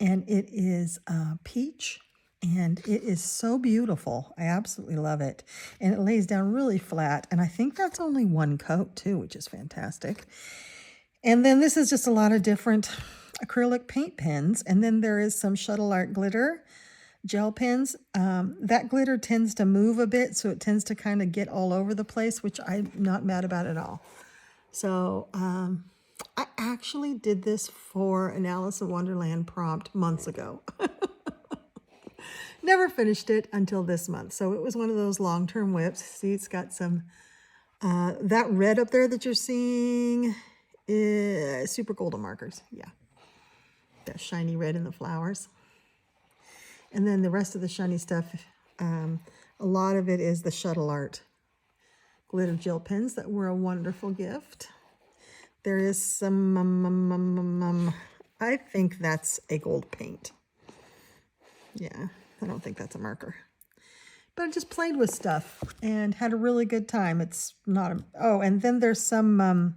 And it is peach, and it is so beautiful. I absolutely love it. And it lays down really flat, and I think that's only one coat too, which is fantastic. And then this is just a lot of different acrylic paint pens. And then there is some Shuttle Art glitter gel pens. That glitter tends to move a bit, so it tends to kind of get all over the place, which I'm not mad about at all. So I actually did this for an Alice in Wonderland prompt months ago. Never finished it until this month. So it was one of those long-term whips. See, it's got some, that red up there that you're seeing is super golden markers. Yeah. That shiny red in the flowers. And then the rest of the shiny stuff, a lot of it is the Shuttle Art glitter gel pens that were a wonderful gift. There is some, I think that's a gold paint. Yeah, I don't think that's a marker. But I just played with stuff and had a really good time. It's not a, oh, and then there's some,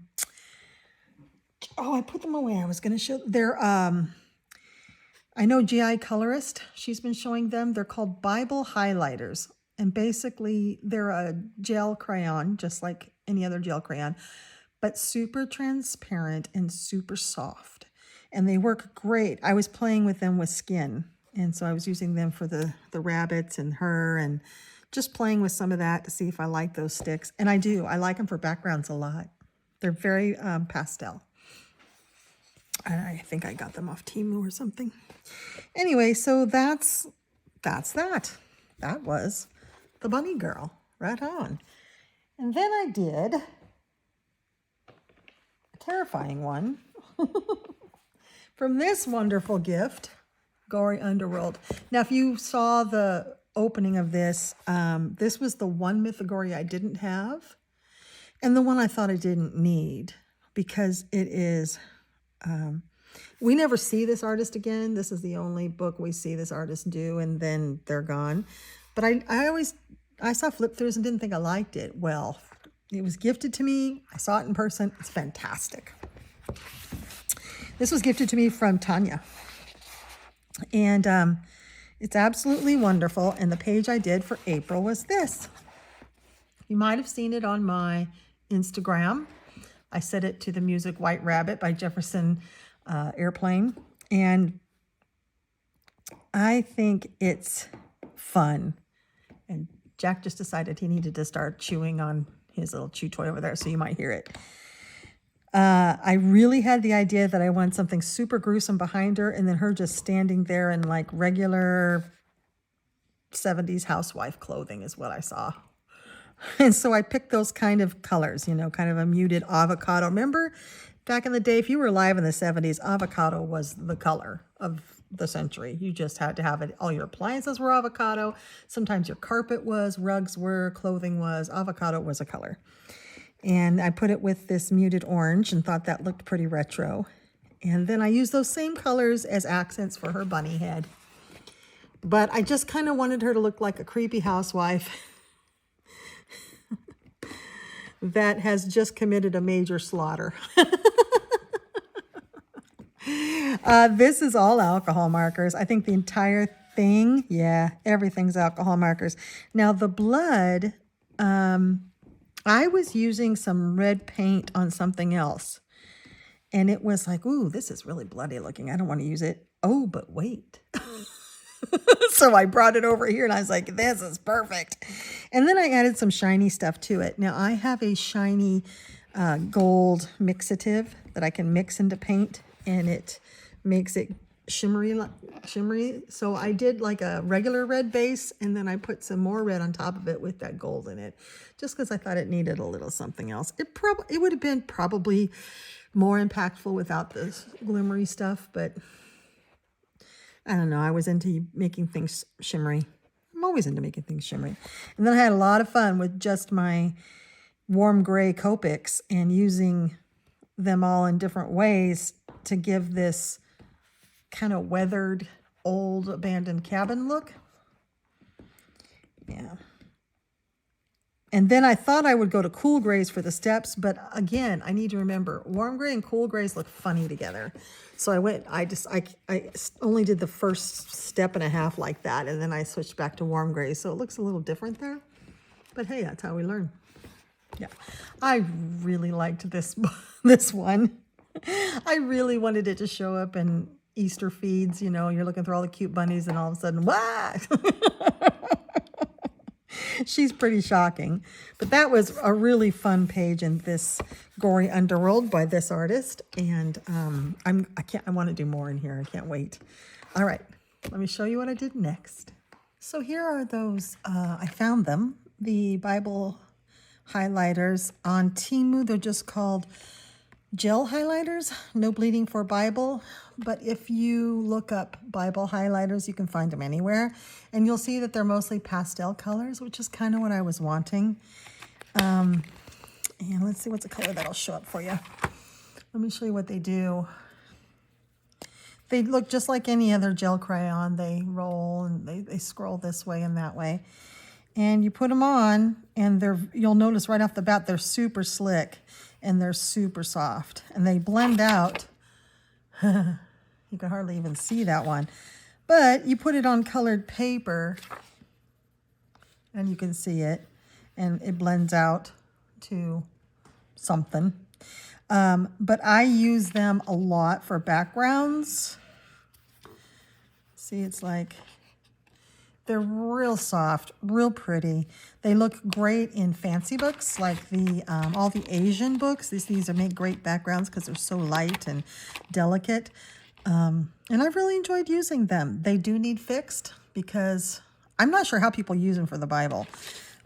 oh, I put them away. I was going to show, they're, I know GI Colorist, she's been showing them. They're called Bible highlighters. And basically they're a gel crayon, just like any other gel crayon, but super transparent and super soft. And they work great. I was playing with them with skin. And so I was using them for the rabbits and her and just playing with some of that to see if I like those sticks. And I do. I like them for backgrounds a lot. They're very pastel. And I think I got them off Temu or something. Anyway, so that's that. That was the bunny girl. Right on. And then I did a terrifying one from this wonderful gift, Gory Underworld. Now, if you saw the opening of this, this was the one Mythagoria I didn't have, and the one I thought I didn't need, because it is, we never see this artist again. This is the only book we see this artist do, and then they're gone. But I saw flip-throughs and didn't think I liked it. Well, it was gifted to me. I saw it in person. It's fantastic. This was gifted to me from Tanya. And it's absolutely wonderful. And the page I did for April was this. You might have seen it on my Instagram. I set it to the music White Rabbit by Jefferson Airplane. And I think it's fun. And Jack just decided he needed to start chewing on his little chew toy over there, so you might hear it. I really had the idea that I wanted something super gruesome behind her, and then her just standing there in like regular 70s housewife clothing is what I saw. And so I picked those kind of colors, you know, kind of a muted avocado. Remember back in the day, if you were alive in the 70s, avocado was the color of the century. You just had to have it. All your appliances were avocado. Sometimes your carpet was, rugs were, clothing was. Avocado was a color. And I put it with this muted orange and thought that looked pretty retro. And then I used those same colors as accents for her bunny head. But I just kind of wanted her to look like a creepy housewife that has just committed a major slaughter. This is all alcohol markers. I think the entire thing, yeah, everything's alcohol markers. Now the blood, I was using some red paint on something else. And it was like, ooh, this is really bloody looking. I don't want to use it. Oh, but wait. So I brought it over here and I was like, this is perfect. And then I added some shiny stuff to it. Now I have a shiny gold mixative that I can mix into paint, and it makes it shimmery. So I did like a regular red base, and then I put some more red on top of it with that gold in it, just because I thought it needed a little something else. It would have been probably more impactful without this glimmery stuff, but I don't know. I was into making things shimmery. I'm always into making things shimmery. And then I had a lot of fun with just my warm gray Copics and using them all in different ways to give this kind of weathered, old, abandoned cabin look. Yeah. And then I thought I would go to cool grays for the steps, but again, I need to remember warm gray and cool grays look funny together. So I only did the first step and a half like that, and then I switched back to warm gray. So it looks a little different there, but hey, that's how we learn. Yeah, I really liked this one. I really wanted it to show up in Easter feeds, you know, you're looking through all the cute bunnies and all of a sudden, what? She's pretty shocking. But that was a really fun page in this Gory Underworld by this artist. And I want to do more in here. I can't wait. All right, let me show you what I did next. So here are those, I found them, the Bible highlighters on Temu. They're just called gel highlighters, no bleeding for Bible. But if you look up Bible highlighters, you can find them anywhere. And you'll see that they're mostly pastel colors, which is kind of what I was wanting. And let's see what's a color that'll show up for you. Let me show you what they do. They look just like any other gel crayon. They roll and they scroll this way and that way. And you put them on and you'll notice right off the bat, they're super slick and they're super soft and they blend out. You can hardly even see that one, but you put it on colored paper and you can see it and it blends out to something. But I use them a lot for backgrounds. See, it's like, they're real soft, real pretty. They look great in fancy books, like the all the Asian books. These make great backgrounds because they're so light and delicate. And I've really enjoyed using them. They do need fixed because I'm not sure how people use them for the Bible.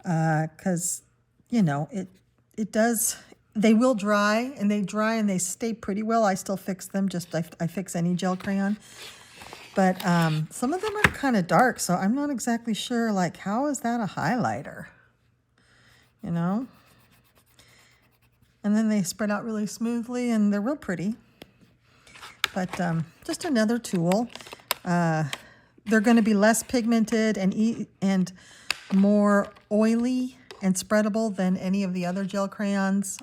Because, you know, it does, they will dry and they stay pretty well. I still fix them, just I fix any gel crayon. But some of them are kind of dark, so I'm not exactly sure, like, how is that a highlighter? You know? And then they spread out really smoothly, and they're real pretty. But just another tool. They're going to be less pigmented and more oily and spreadable than any of the other gel crayons.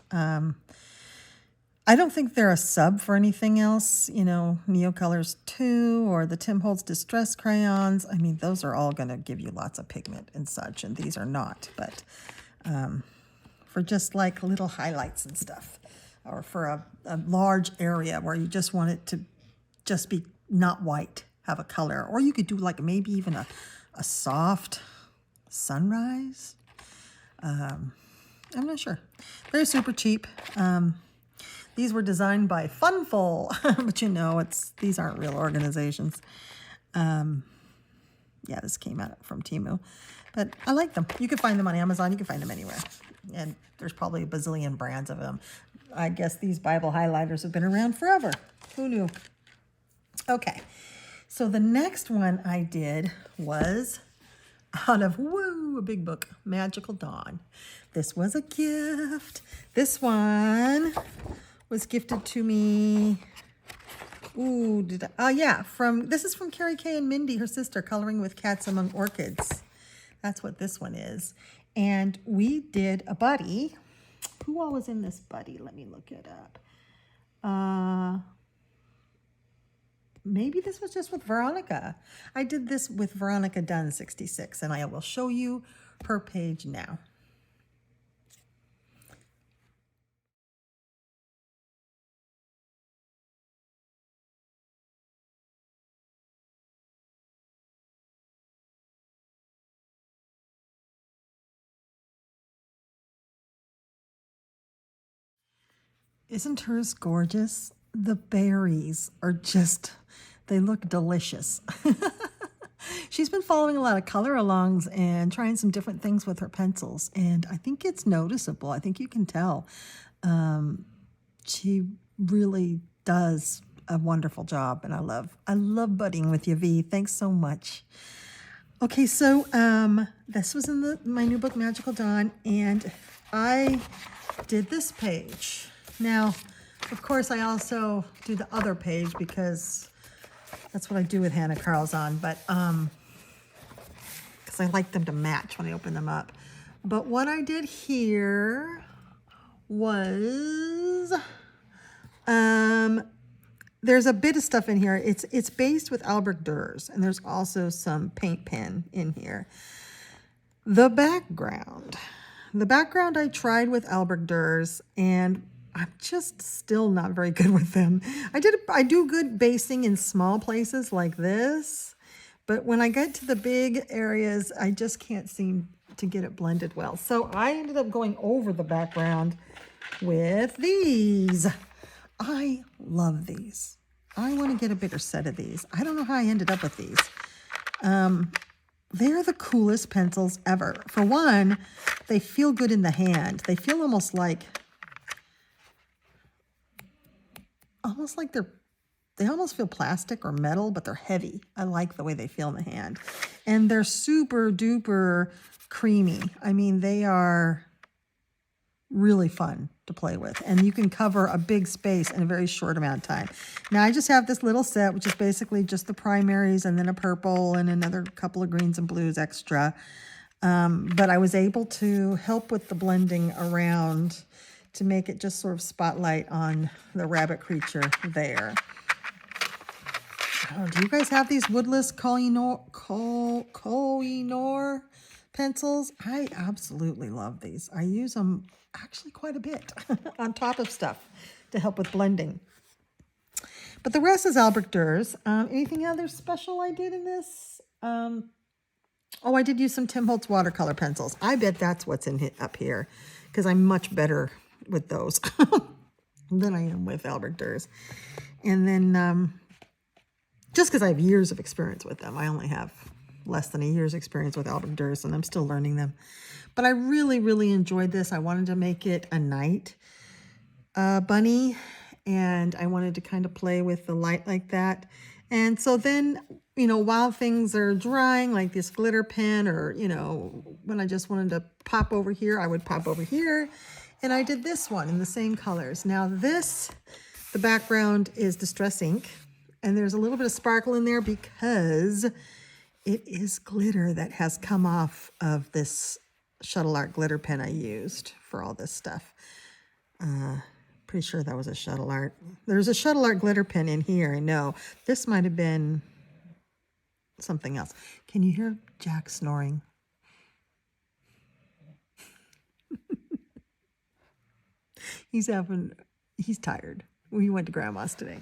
I don't think they're a sub for anything else, you know, Neocolors 2 or the Tim Holtz Distress crayons. I mean, those are all going to give you lots of pigment and such, and these are not. But for just like little highlights and stuff, or for a large area where you just want it to just be not white, have a color. Or you could do like maybe even a soft sunrise. I'm not sure. They're super cheap. These were designed by Funful, but you know, these aren't real organizations. Yeah, this came out from Temu, but I like them. You can find them on Amazon. You can find them anywhere. And there's probably a bazillion brands of them. I guess these Bible highlighters have been around forever. Who knew? Okay, so the next one I did was out of, woo, a big book, Magical Dawn. This was a gift. This one was gifted to me. Ooh, yeah, this is from Carrie Kay and Mindy, her sister, Coloring with Cats Among Orchids. That's what this one is. And we did a buddy. Who all was in this buddy? Let me look it up. Maybe this was just with Veronica. I did this with Veronica Dunn 66, and I will show you her page now. Isn't hers gorgeous? The berries are just, they look delicious. She's been following a lot of color alongs and trying some different things with her pencils, and I think it's noticeable. I think you can tell. She really does a wonderful job, and I love budding with you, V. Thanks so much. Okay, so this was in my new book, Magical Dawn, and I did this page. Now, of course, I also do the other page because that's what I do with Hannah Carl's on, but because I like them to match when I open them up. But what I did here was, there's a bit of stuff in here. It's based with Albrecht Dürer, and there's also some paint pen in here. The background I tried with Albrecht Dürer, and I'm just still not very good with them. I do good basing in small places like this, but when I get to the big areas, I just can't seem to get it blended well. So I ended up going over the background with these. I love these. I want to get a bigger set of these. I don't know how I ended up with these. They're the coolest pencils ever. For one, they feel good in the hand. They feel almost like they almost feel plastic or metal, but they're heavy. I like the way they feel in the hand. And they're super duper creamy. I mean, they are really fun to play with. And you can cover a big space in a very short amount of time. Now, I just have this little set, which is basically just the primaries and then a purple and another couple of greens and blues extra. But I was able to help with the blending around to make it just sort of spotlight on the rabbit creature there. Oh, do you guys have these woodless Kohinoor pencils? I absolutely love these. I use them actually quite a bit on top of stuff to help with blending. But the rest is Albrecht Dürer. Anything other special I did in this? Oh, I did use some Tim Holtz watercolor pencils. I bet that's what's up here, because I'm much better with those than I am with Albrecht Dürer. And then just because I have years of experience with them, I only have less than a year's experience with Albrecht Dürer, and I'm still learning them. But I really, really enjoyed this. I wanted to make it a night bunny, and I wanted to kind of play with the light like that. And so then, you know, while things are drying, like this glitter pen, or, you know, when I just wanted to pop over here, I would pop over here. And I did this one in the same colors. Now this, the background is Distress ink, and there's a little bit of sparkle in there because it is glitter that has come off of this Shuttle Art glitter pen I used for all this stuff. Pretty sure that was a Shuttle Art. There's a Shuttle Art glitter pen in here, I know. This might have been something else. Can you hear Jack snoring? He's tired. We went to Grandma's today.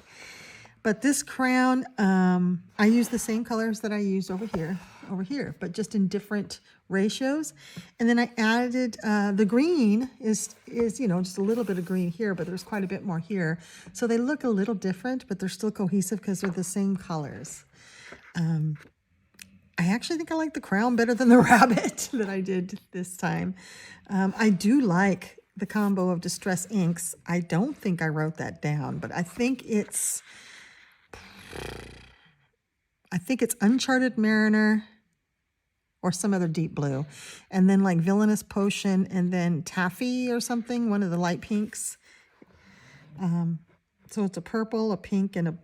But this crown, I used the same colors that I used over here, but just in different ratios. And then I added, the green is, you know, just a little bit of green here, but there's quite a bit more here. So they look a little different, but they're still cohesive because they're the same colors. I actually think I like the crown better than the rabbit that I did this time. I do like the combo of Distress inks. I don't think I wrote that down, but I think it's Uncharted Mariner or some other deep blue. And then like Villainous Potion and then Taffy or something, one of the light pinks. So it's a purple, a pink, and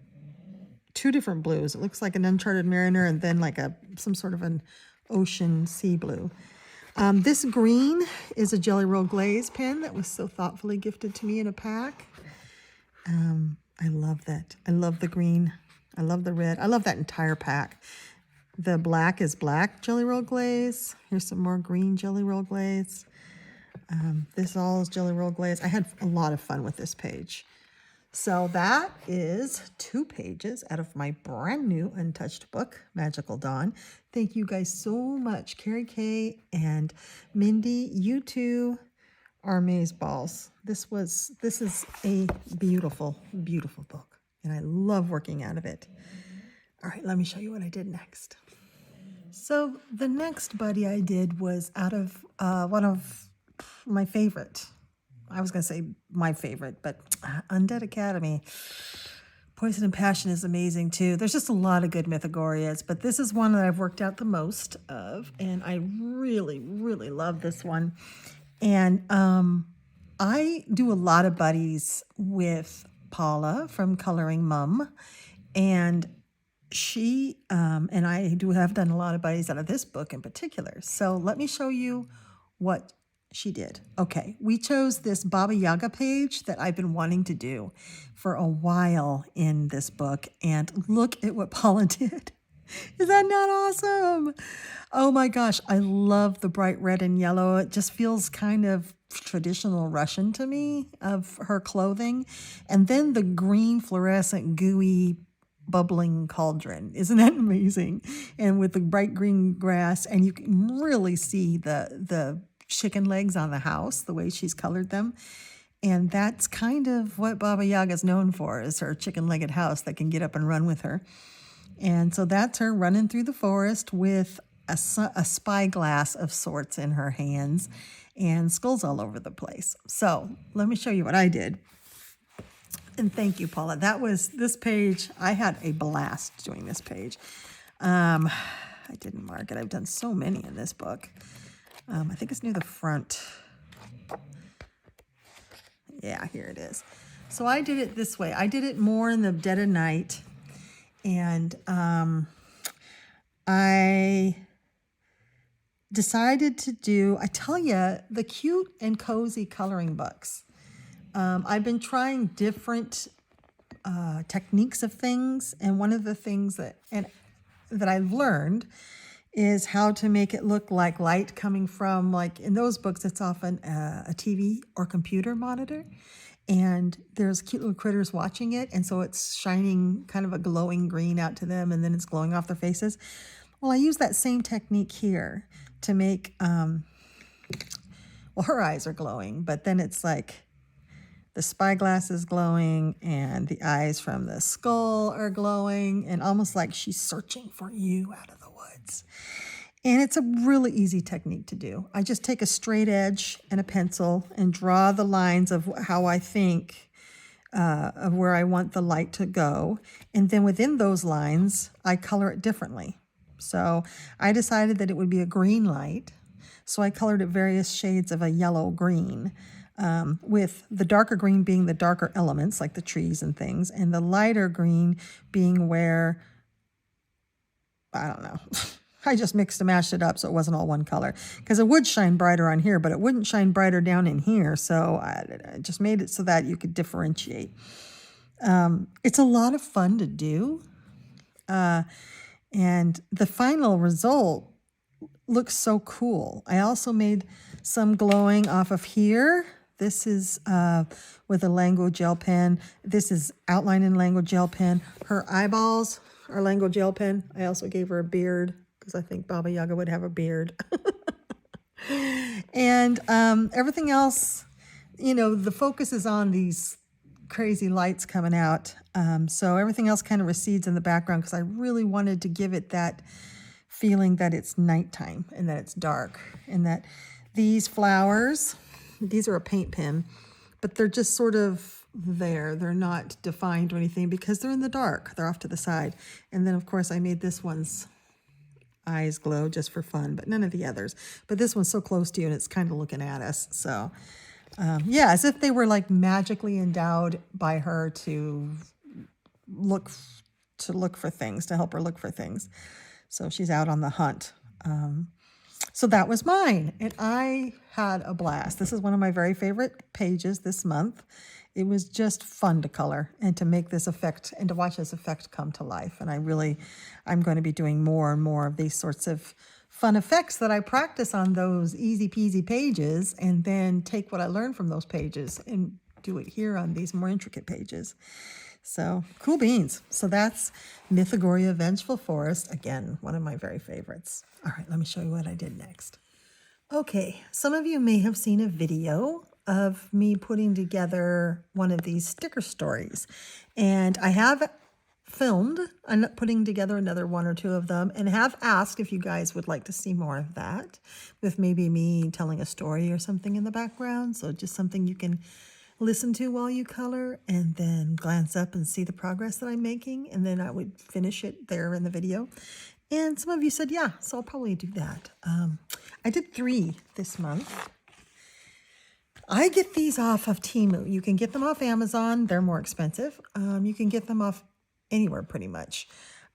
two different blues. It looks like an Uncharted Mariner and then like some sort of an ocean sea blue. This green is a Jelly Roll Glaze pen that was so thoughtfully gifted to me in a pack. I love that. I love the green. I love the red. I love that entire pack. The black is black Jelly Roll Glaze. Here's some more green Jelly Roll Glaze. This all is Jelly Roll Glaze. I had a lot of fun with this page. So that is 2 pages out of my brand new untouched book, Magical Dawn. Thank you guys so much. Carrie Kay and Mindy, you two are amazeballs. This is a beautiful, beautiful book, and I love working out of it. All right, let me show you what I did next. So the next buddy I did was out of one of my favorite. I was going to say my favorite, but Undead Academy. Poison and Passion is amazing too. There's just a lot of good Mythagorias, but this is one that I've worked out the most of, and I really, really love this one. And I do a lot of buddies with Paula from Coloring Mum, and she and I have done a lot of buddies out of this book in particular. So let me show you what she did. Okay, we chose this Baba Yaga page that I've been wanting to do for a while in this book, and look at what Paula did. Is that not awesome? Oh my gosh, I love the bright red and yellow. It just feels kind of traditional Russian to me of her clothing. And then the green fluorescent gooey bubbling cauldron. Isn't that amazing? And with the bright green grass, and you can really see the chicken legs on the house, the way she's colored them. And that's kind of what Baba Yaga's known for, is her chicken-legged house that can get up and run with her. And so that's her running through the forest with a spyglass of sorts in her hands and skulls all over the place. So let me show you what I did. And thank you, Paula. That was this page. I had a blast doing this page. I didn't mark it. I've done so many in this book. I think it's near the front. Yeah, here it is. So I did it this way. I did it more in the dead of night. And I decided to do, I tell you, the cute and cozy coloring books. I've been trying different techniques of things. And one of the things that I've learned is how to make it look like light coming from, like in those books, it's often a TV or computer monitor. And there's cute little critters watching it. And so it's shining kind of a glowing green out to them, and then it's glowing off their faces. Well, I use that same technique here to make, well, her eyes are glowing, but then it's like the spyglass is glowing and the eyes from the skull are glowing, and almost like she's searching for you out of the woods. And it's a really easy technique to do. I just take a straight edge and a pencil and draw the lines of how I think of where I want the light to go. And then within those lines, I color it differently. So I decided that it would be a green light. So I colored it various shades of a yellow green, with the darker green being the darker elements like the trees and things, and the lighter green being where, I don't know, I just mixed and mashed it up so it wasn't all one color, because it would shine brighter on here, but it wouldn't shine brighter down in here. So I just made it so that you could differentiate. It's a lot of fun to do. And the final result looks so cool. I also made some glowing off of here. This is with a Lango gel pen. This is outlined in Lango gel pen. Her eyeballs are Lango gel pen. I also gave her a beard, because I think Baba Yaga would have a beard. And everything else, you know, the focus is on these crazy lights coming out. So everything else kind of recedes in the background, because I really wanted to give it that feeling that it's nighttime and that it's dark, and that these flowers, these are a paint pen, but they're just sort of there. They're not defined or anything because they're in the dark. They're off to the side. And then, of course, I made this one's eyes glow just for fun, but none of the others. But this one's so close to you and it's kind of looking at us. So, yeah, as if they were like magically endowed by her to look for things, to help her look for things. So she's out on the hunt. So that was mine, and I had a blast. This is one of my very favorite pages this month. It was just fun to color and to make this effect and to watch this effect come to life. And I'm going to be doing more and more of these sorts of fun effects that I practice on those easy peasy pages, and then take what I learned from those pages and do it here on these more intricate pages. So cool beans. So that's Mythagoria, Vengeful Forest. Again, one of my very favorites. All right, let me show you what I did next. Okay, some of you may have seen a video of me putting together one of these sticker stories. And I have filmed putting together another one or two of them, and have asked if you guys would like to see more of that, with maybe me telling a story or something in the background. So just something you can listen to while you color, and then glance up and see the progress that I'm making, and then I would finish it there in the video. And some of you said, yeah, so I'll probably do that. I did 3 this month. I get these off of Temu. You can get them off Amazon. They're more expensive. You can get them off anywhere pretty much.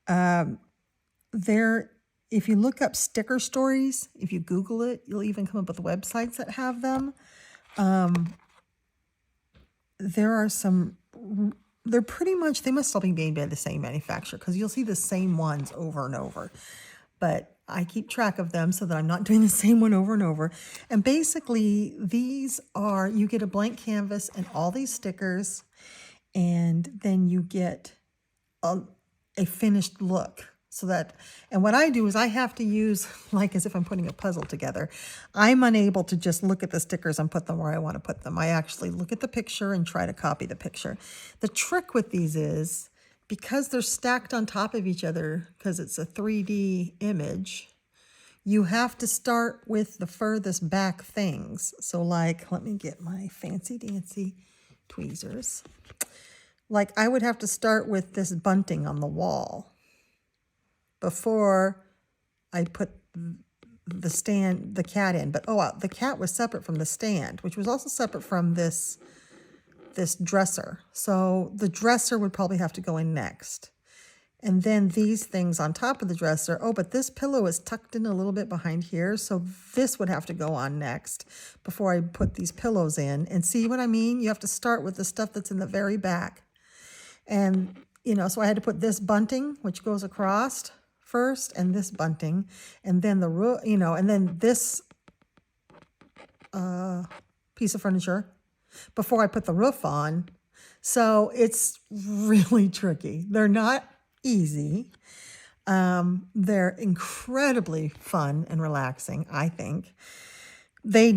If you look up sticker stories, if you Google it, you'll even come up with websites that have them. There are some, they're pretty much, they must all be made by the same manufacturer, because you'll see the same ones over and over. But I keep track of them so that I'm not doing the same one over and over. And basically, these are, you get a blank canvas and all these stickers, and then you get a finished look. So that, and what I do is I have to use, like as if I'm putting a puzzle together, I'm unable to just look at the stickers and put them where I want to put them. I actually look at the picture and try to copy the picture. The trick with these is, because they're stacked on top of each other, because it's a 3D image, you have to start with the furthest back things. So like, let me get my fancy dancy tweezers. Like I would have to start with this bunting on the wall before I put the cat in. But the cat was separate from the stand, which was also separate from this dresser. So the dresser would probably have to go in next. And then these things on top of the dresser. Oh, but this pillow is tucked in a little bit behind here. So this would have to go on next before I put these pillows in. And see what I mean? You have to start with the stuff that's in the very back. And, you know, so I had to put this bunting, which goes across first, and this bunting, and then the roof, you know, and then this piece of furniture before I put the roof on. So it's really tricky. They're not easy. They're incredibly fun and relaxing, I think. They're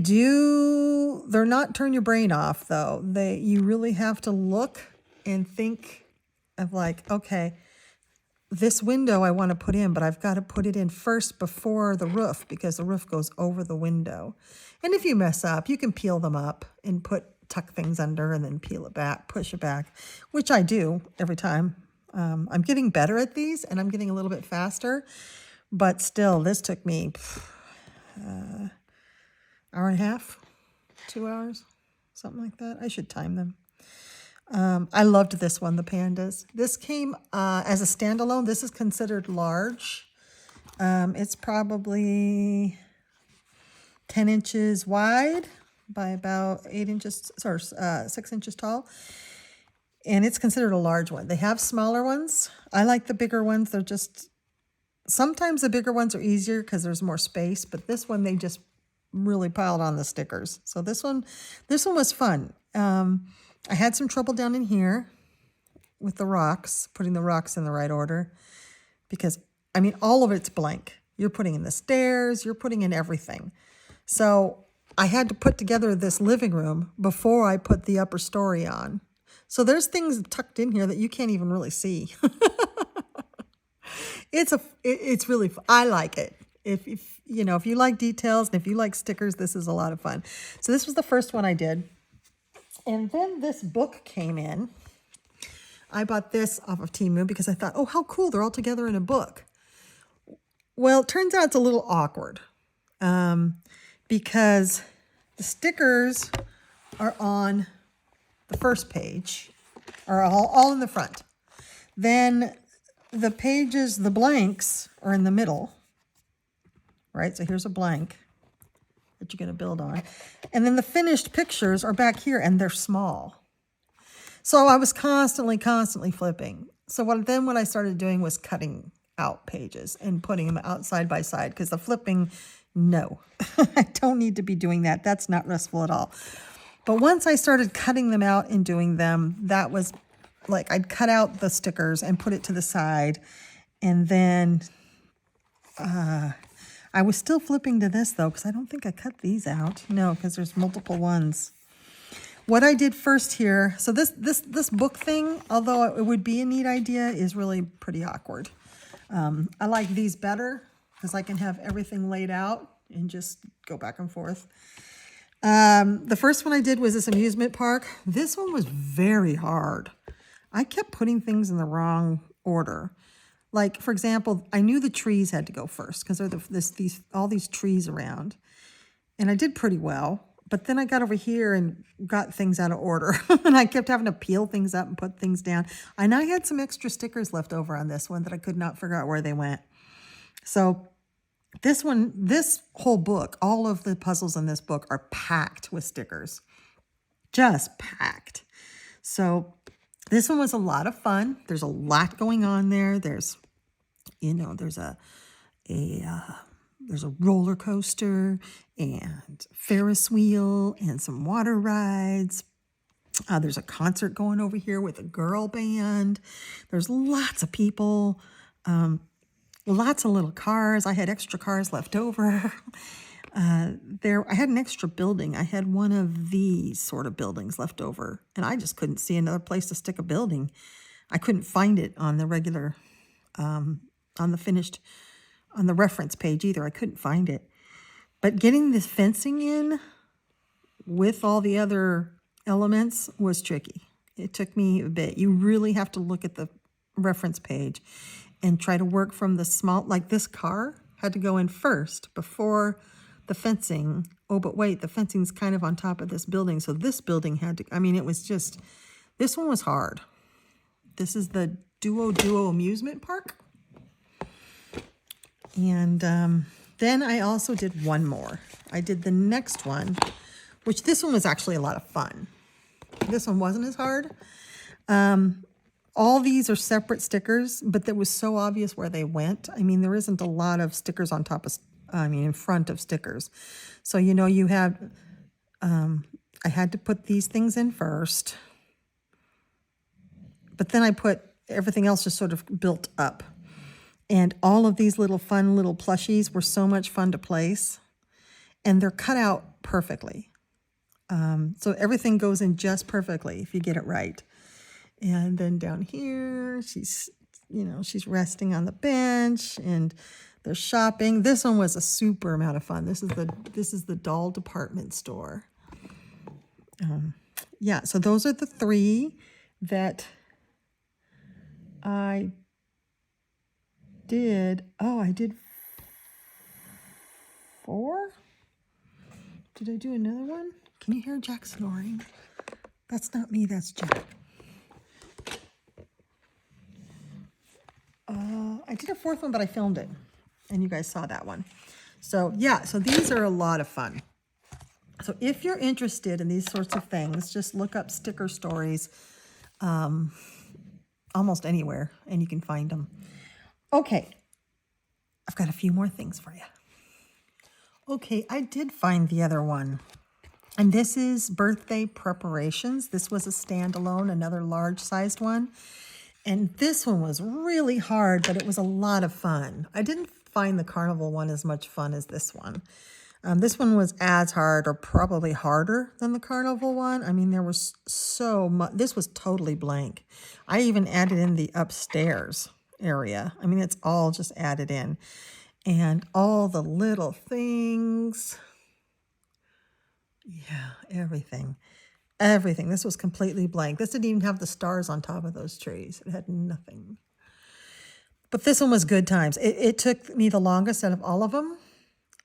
not turn your brain off though. You really have to look and think of like, okay, this window I want to put in, but I've got to put it in first before the roof because the roof goes over the window. And if you mess up, you can peel them up and tuck things under and then peel it back, push it back, which I do every time. I'm getting better at these and I'm getting a little bit faster, but still this took me hour and a half, 2 hours, something like that. I should time them. I loved this one, the pandas. This came as a standalone. This is considered large. It's probably 10 inches wide by about 8 inches, or 6 inches tall. And it's considered a large one. They have smaller ones. I like the bigger ones. They're just, sometimes the bigger ones are easier because there's more space, but this one, they just really piled on the stickers. So this one was fun. I had some trouble down in here with the rocks, putting the rocks in the right order, because, I mean, all of it's blank. You're putting in the stairs, you're putting in everything. So I had to put together this living room before I put the upper story on. So there's things tucked in here that you can't even really see. It's really fun. I like it. If you like details and if you like stickers, this is a lot of fun. So this was the first one I did. And then this book came in. I bought this off of Temu because I thought, oh, how cool, they're all together in a book. Well, it turns out it's a little awkward because the stickers are on the first page, are all in the front. Then the pages, the blanks, are in the middle, right? So here's a blank that you're going to build on. And then the finished pictures are back here, and they're small. So I was constantly flipping. So what I started doing was cutting out pages and putting them out side by side, because the flipping, no, I don't need to be doing that. That's not restful at all. But once I started cutting them out and doing them, that was like, I'd cut out the stickers and put it to the side. And then I was still flipping to this though, because I don't think I cut these out. No, because there's multiple ones. What I did first here, so this book thing, although it would be a neat idea, is really pretty awkward. I like these better because I can have everything laid out and just go back and forth. The first one I did was this amusement park. This one was very hard. I kept putting things in the wrong order. Like, for example, I knew the trees had to go first because there's all these trees around. And I did pretty well. But then I got over here and got things out of order. And I kept having to peel things up and put things down. And I had some extra stickers left over on this one that I could not figure out where they went. So this whole book, all of the puzzles in this book are packed with stickers. Just packed. So this one was a lot of fun. There's a lot going on there. There's a there's a roller coaster and Ferris wheel and some water rides. There's a concert going over here with a girl band. There's lots of people, lots of little cars. I had extra cars left over. I had an extra building. I had one of these sort of buildings left over, and I just couldn't see another place to stick a building. I couldn't find it on the regular, on the reference page either. I couldn't find it. But getting this fencing in with all the other elements was tricky. It took me a bit. You really have to look at the reference page and try to work from the small, like this car had to go in first before the fencing. Oh, but wait, the fencing's kind of on top of this building. So this building had to, I mean, it was just, this one was hard. This is the Duo amusement park. And then I also did one more. I did the next one, which this one was actually a lot of fun. This one wasn't as hard. All these are separate stickers, but that was so obvious where they went. I mean, there isn't a lot of stickers on top of, in front of stickers. So, you know, you have, I had to put these things in first, but then I put everything else just sort of built up. And all of these little fun little plushies were so much fun to place, and they're cut out perfectly. So everything goes in just perfectly if you get it right. And then down here, she's resting on the bench, and they're shopping. This one was a super amount of fun. This is the doll department store. Yeah, so those are the three that I did. Oh, I did 4? Did I do another one? Can you hear Jack snoring? That's not me, that's Jack. I did a 4th one, but I filmed it, and you guys saw that one. So yeah, so these are a lot of fun. So if you're interested in these sorts of things, just look up sticker stories almost anywhere, and you can find them. Okay, I've got a few more things for you. Okay, I did find the other one. And this is birthday preparations. This was a standalone, another large-sized one. And this one was really hard, but it was a lot of fun. I didn't find the carnival one as much fun as this one. This one was as hard, or probably harder than the carnival one. I mean, there was so much. This was totally blank. I even added in the upstairs area. I mean, it's all just added in. And all the little things. Yeah, everything. Everything. This was completely blank. This didn't even have the stars on top of those trees. It had nothing. But this one was good times. It took me the longest out of all of them.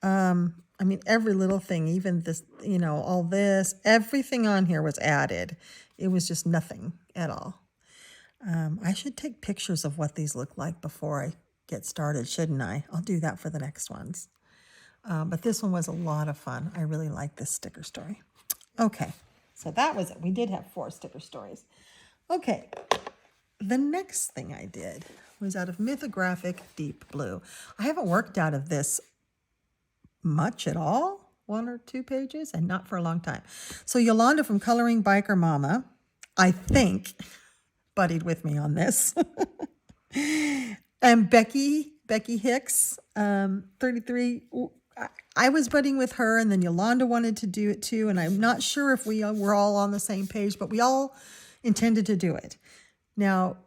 I mean, every little thing, even this, you know, all this, everything on here was added. It was just nothing at all. I should take pictures of what these look like before I get started, shouldn't I? I'll do that for the next ones. But this one was a lot of fun. I really like this sticker story. Okay, so that was it. We did have 4 sticker stories. Okay, the next thing I did was out of Mythographic Deep Blue. I haven't worked out of this much at all, 1 or 2 pages, and not for a long time. So Yolanda from Coloring Biker Mama, I think, buddied with me on this. And Becky Hicks, 33, I was budding with her, and then Yolanda wanted to do it too, and I'm not sure if we were all on the same page, but we all intended to do it. Now,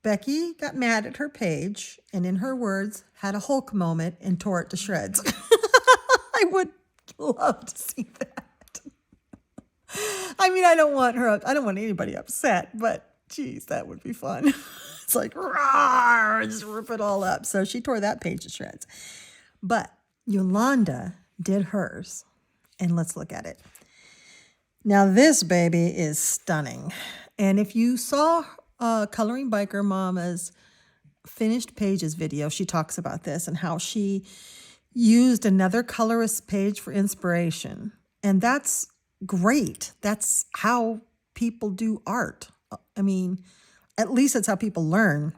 Becky got mad at her page, and in her words, had a Hulk moment and tore it to shreds. I would love to see that. I mean, I don't want anybody upset, but geez, that would be fun. It's like, rawr, just rip it all up. So she tore that page to shreds. But Yolanda did hers, and let's look at it. Now this baby is stunning. And if you saw Coloring Biker Mama's finished pages video, she talks about this and how she used another colorist page for inspiration. And that's great. That's how people do art. I mean, at least that's how people learn.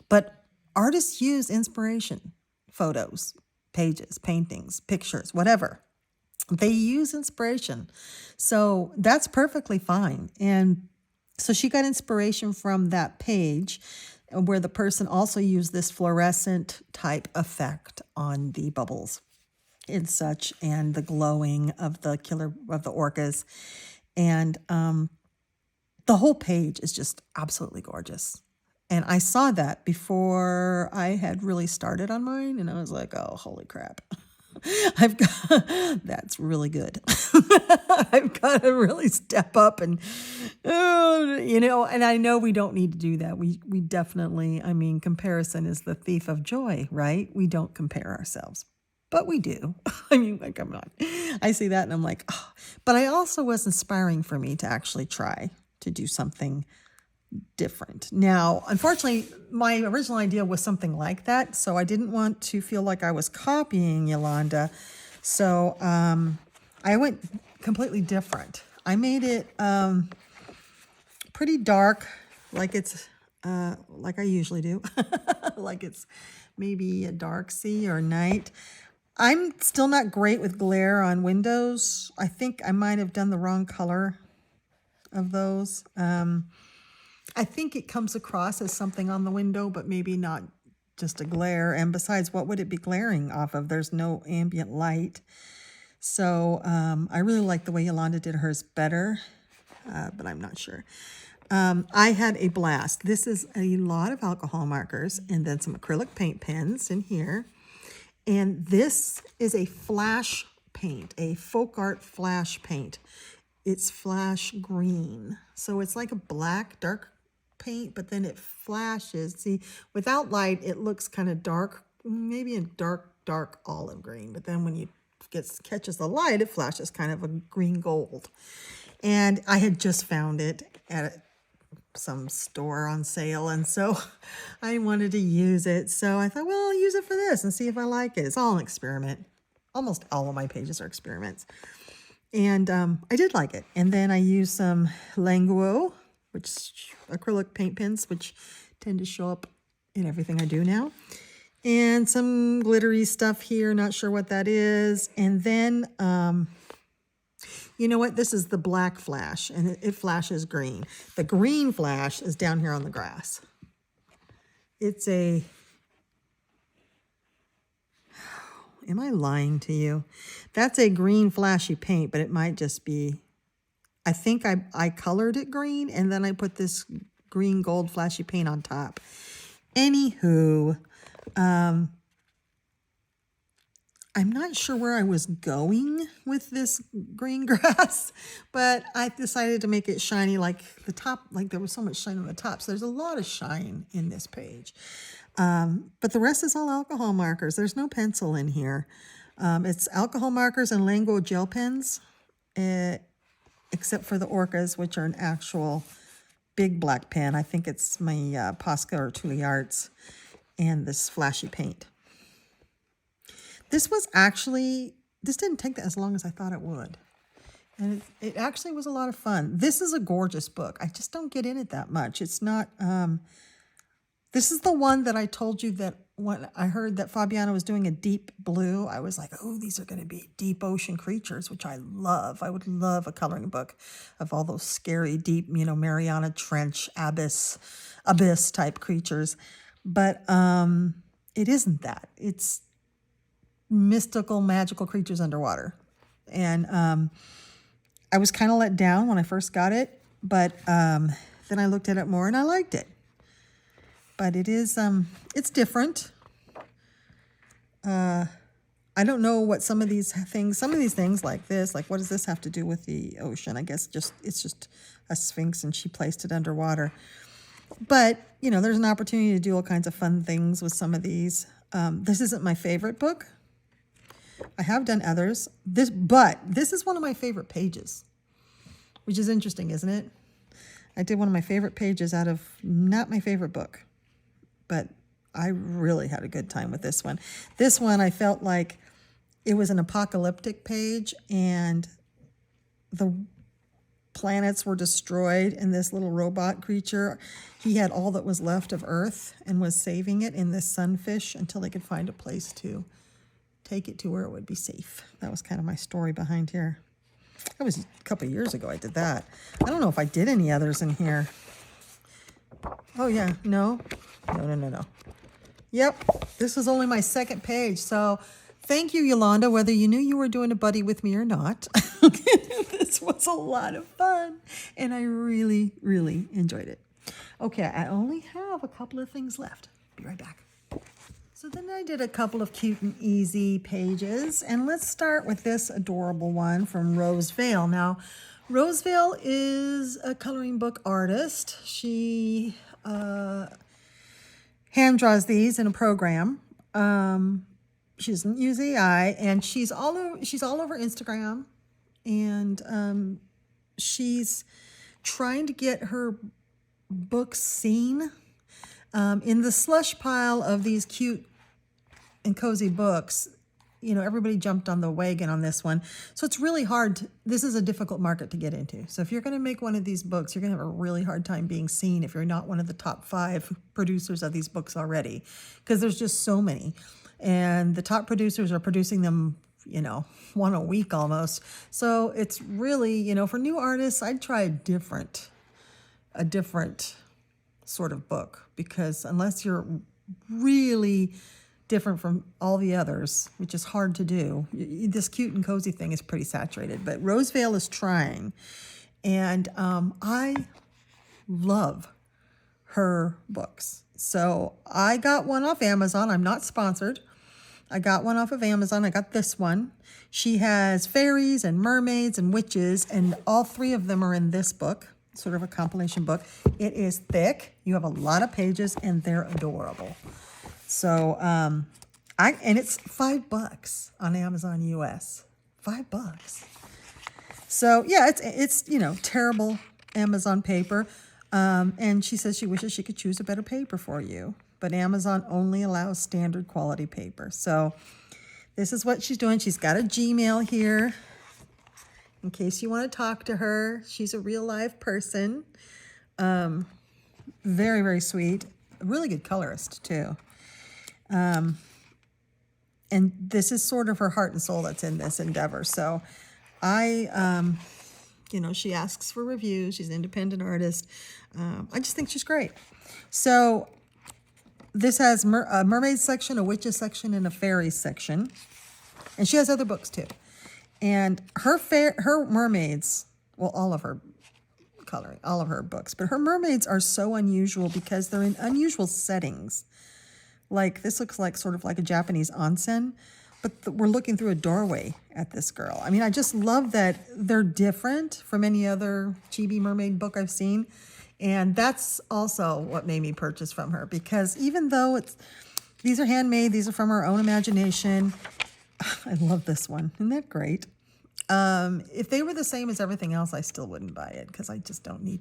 But artists use inspiration photos, pages, paintings, pictures, whatever. They use inspiration. So that's perfectly fine. And so she got inspiration from that page where the person also used this fluorescent type effect on the bubbles and such, and the glowing of the orcas. And the whole page is just absolutely gorgeous. And I saw that before I had really started on mine, and I was like, oh, holy crap. That's really good. I've got to really step up and, and I know we don't need to do that. We definitely, comparison is the thief of joy, right? We don't compare ourselves, but we do. Come on. I see that and I'm like, oh. But I also was inspiring for me to actually try to do something different. Now, unfortunately, my original idea was something like that, so I didn't want to feel like I was copying Yolanda. So I went completely different. I made it pretty dark, like it's like I usually do, like it's maybe a dark sea or night. I'm still not great with glare on windows. I think I might have done the wrong color of those. I think it comes across as something on the window, but maybe not just a glare. And besides, what would it be glaring off of? There's no ambient light. So I really like the way Yolanda did hers better, but I'm not sure. I had a blast. This is a lot of alcohol markers and then some acrylic paint pens in here. And this is a flash paint, a folk art flash paint. It's flash green. So it's like a black, dark paint, but then it flashes. See, without light, it looks kind of dark, maybe a dark olive green. But then when you catches the light, it flashes kind of a green gold. And I had just found it at some store on sale, and so I wanted to use it. So I thought, well, I'll use it for this and see if I like it. It's all an experiment. Almost all of my pages are experiments. And I did like it. And then I used some Languo, which acrylic paint pens, which tend to show up in everything I do now. And some glittery stuff here, not sure what that is. And then, you know what? This is the black flash, and it flashes green. The green flash is down here on the grass. It's a... Am I lying to you? That's a green flashy paint, but it might just be... I think I colored it green, and then I put this green gold flashy paint on top. Anywho, I'm not sure where I was going with this green grass, but I decided to make it shiny like the top, like there was so much shine on the top. So there's a lot of shine in this page. But the rest is all alcohol markers. There's no pencil in here. It's alcohol markers and Languo gel pens, except for the orcas, which are an actual big black pen. I think it's my Posca or Thule Arts, and this flashy paint. This didn't take as long as I thought it would. And it actually was a lot of fun. This is a gorgeous book. I just don't get in it that much. It's not, this is the one that I told you that when I heard that Fabiana was doing a deep blue, I was like, oh, these are going to be deep ocean creatures, which I love. I would love a coloring book of all those scary, deep, Mariana Trench, abyss type creatures. But it isn't that. It's mystical, magical creatures underwater. And I was kind of let down when I first got it, but then I looked at it more and I liked it. But it is, it's different. I don't know what some of these things like this, like what does this have to do with the ocean? I guess it's just a sphinx and she placed it underwater. But, there's an opportunity to do all kinds of fun things with some of these. This isn't my favorite book. I have done others. But this is one of my favorite pages, which is interesting, isn't it? I did one of my favorite pages out of not my favorite book, but I really had a good time with this one. This one, I felt like it was an apocalyptic page, and the planets were destroyed and this little robot creature, he had all that was left of Earth and was saving it in this sunfish until they could find a place to take it to where it would be safe. That was kind of my story behind here. That was a couple of years ago I did that. I don't know if I did any others in here. Oh yeah, no. Yep, this was only my second page. So thank you, Yolanda, whether you knew you were doing a buddy with me or not. This was a lot of fun, and I really, really enjoyed it. Okay, I only have a couple of things left. Be right back. So then I did a couple of cute and easy pages, and let's start with this adorable one from Roseville. Now, Roseville is a coloring book artist. She hand draws these in a program. She doesn't use AI, and she's all over Instagram, and she's trying to get her books seen. In the slush pile of these cute and cozy books, you know, everybody jumped on the wagon on this one. So it's really hard. This is a difficult market to get into. So if you're going to make one of these books, you're going to have a really hard time being seen if you're not one of the top 5 producers of these books already, because there's just so many. And the top producers are producing them, you know, one a week almost. So it's really, you know, for new artists, I'd try a different sort of book, because unless you're really different from all the others, which is hard to do, this cute and cozy thing is pretty saturated. But Roseville is trying, and I love her books. So I got one off Amazon. I'm not sponsored. I got one off of Amazon. I got this one. She has fairies and mermaids and witches, and all 3 of them are in this book. Sort of a compilation book. It is thick. You have a lot of pages, and they're adorable. So, and it's $5 on Amazon US. $5. So yeah, it's you know, terrible Amazon paper. And she says she wishes she could choose a better paper for you, but Amazon only allows standard quality paper. So this is what she's doing. She's got a Gmail here, in case you want to talk to her. She's a real live person. Very, very sweet. A really good colorist, too. And this is sort of her heart and soul that's in this endeavor. So you know, she asks for reviews. She's an independent artist. I just think she's great. So this has a mermaid section, a witches section, and a fairies section. And she has other books, too. And her mermaids, well, all of her coloring, all of her books, but her mermaids are so unusual because they're in unusual settings. Like, this looks like sort of like a Japanese onsen, but we're looking through a doorway at this girl. I mean, I just love that they're different from any other chibi mermaid book I've seen. And that's also what made me purchase from her, because even though these are handmade, these are from her own imagination. I love this one. Isn't that great? If they were the same as everything else, I still wouldn't buy it, because I just don't need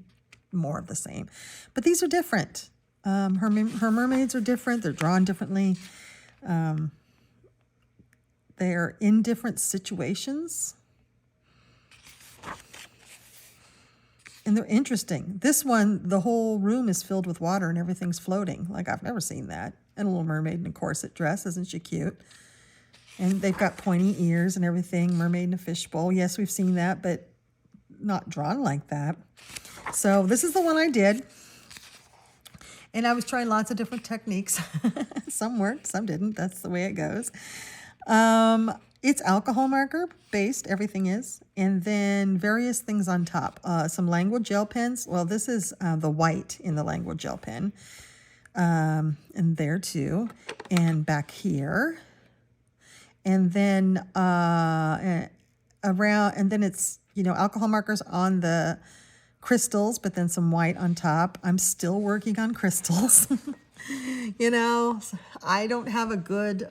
more of the same. But these are different. Her mermaids are different. They're drawn differently. They're in different situations. And they're interesting. This one, the whole room is filled with water and everything's floating. Like, I've never seen that. And a little mermaid in a corset dress. Isn't she cute? And they've got pointy ears and everything. Mermaid in a fishbowl. Yes, we've seen that, but not drawn like that. So this is the one I did. And I was trying lots of different techniques. Some worked, some didn't. That's the way it goes. It's alcohol marker based, everything is. And then various things on top. Some languid gel pens. Well, this is the white in the languid gel pen. And there too. And back here. And then around, and then it's, you know, alcohol markers on the crystals, but then some white on top. I'm still working on crystals. You know, I don't have a good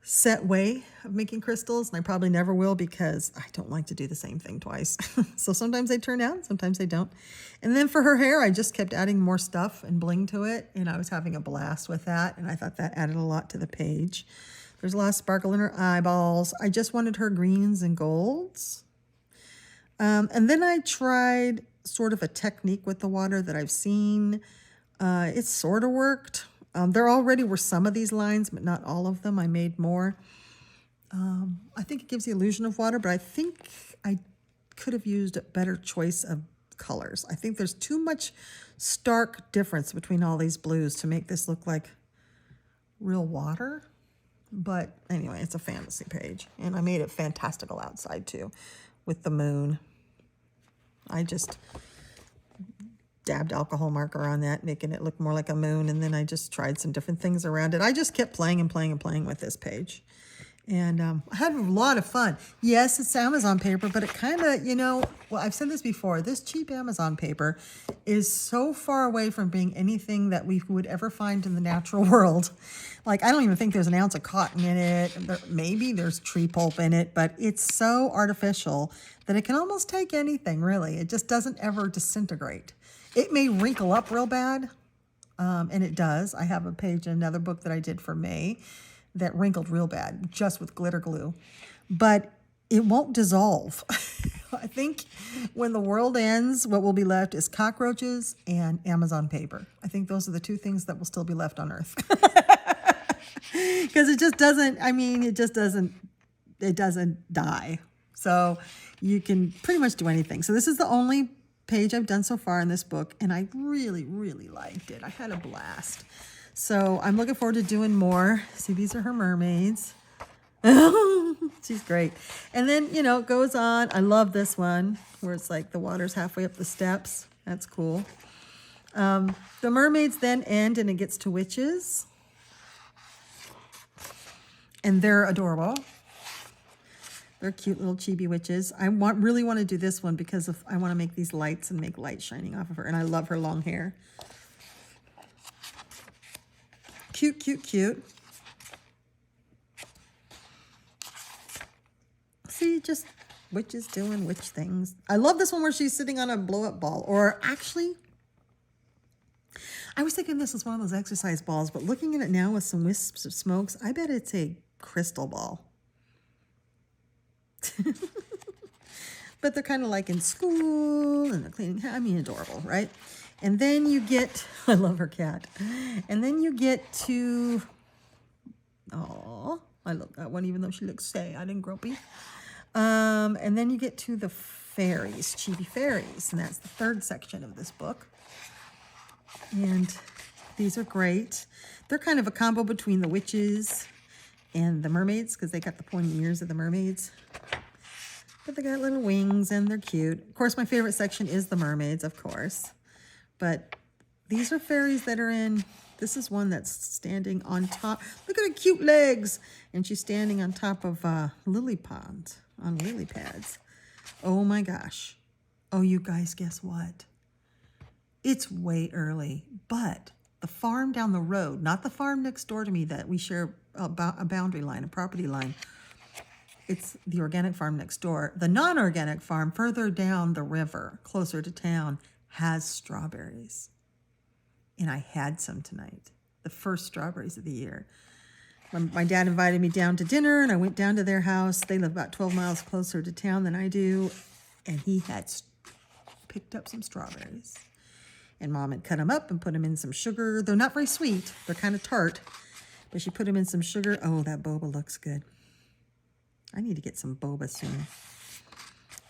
set way of making crystals, and I probably never will, because I don't like to do the same thing twice. So sometimes they turn out, sometimes they don't. And then for her hair, I just kept adding more stuff and bling to it, and I was having a blast with that, and I thought that added a lot to the page. There's a lot of sparkle in her eyeballs. I just wanted her greens and golds. And then I tried sort of a technique with the water that I've seen. It sort of worked. There already were some of these lines, but not all of them. I made more. I think it gives the illusion of water, but I think I could have used a better choice of colors. I think there's too much stark difference between all these blues to make this look like real water. But anyway, it's a fantasy page. And I made it fantastical outside too with the moon. I just dabbed alcohol marker on that, making it look more like a moon. And then I just tried some different things around it. I just kept playing and playing and playing with this page. And I had a lot of fun. Yes, it's Amazon paper, but it kind of, you know, well, I've said this before. This cheap Amazon paper is so far away from being anything that we would ever find in the natural world. Like, I don't even think there's an ounce of cotton in it. Maybe there's tree pulp in it, but it's so artificial that it can almost take anything, really. It just doesn't ever disintegrate. It may wrinkle up real bad, and it does. I have a page in another book that I did for May that wrinkled real bad, just with glitter glue. But it won't dissolve. I think when the world ends, what will be left is cockroaches and Amazon paper. I think those are the two things that will still be left on Earth. Because it just doesn't, I mean, it doesn't die. So you can pretty much do anything. So this is the only page I've done so far in this book, and I really, really liked it. I had a blast. So I'm looking forward to doing more. See, these are her mermaids. She's great. And then, you know, it goes on. I love this one where it's like the water's halfway up the steps. That's cool. The mermaids then end and it gets to witches. And they're adorable. They're cute little chibi witches. I really want to do this one because I want to make these lights and make light shining off of her. And I love her long hair. Cute, cute, cute. See, just witches doing witch things. I love this one where she's sitting on a blow-up ball. Or actually, I was thinking this was one of those exercise balls, but looking at it now with some wisps of smokes, I bet it's a crystal ball. But they're kind of like in school and they're cleaning. I mean, adorable, right? And then you get, I love her cat. And then you get to, oh, I love that one, even though she looks sad and grumpy. And then you get to the fairies, chibi fairies. And that's the third section of this book. And these are great. They're kind of a combo between the witches and the mermaids because they got the pointy ears of the mermaids. But they got little wings and they're cute. Of course, my favorite section is the mermaids, of course. But these are fairies that are in, this is one that's standing on top. Look at her cute legs. And she's standing on top of lily ponds, on lily pads. Oh my gosh. Oh, you guys, guess what? It's way early, but the farm down the road, not the farm next door to me that we share a boundary line, a property line. It's the organic farm next door. The non-organic farm further down the river, closer to town, has strawberries. And I had some tonight, the first strawberries of the year. My dad invited me down to dinner, and I went down to their house. They live about 12 miles closer to town than I do, and he had picked up some strawberries. And Mom had cut them up and put them in some sugar. They're not very sweet. They're kind of tart, but she put them in some sugar. Oh, that boba looks good. I need to get some boba soon.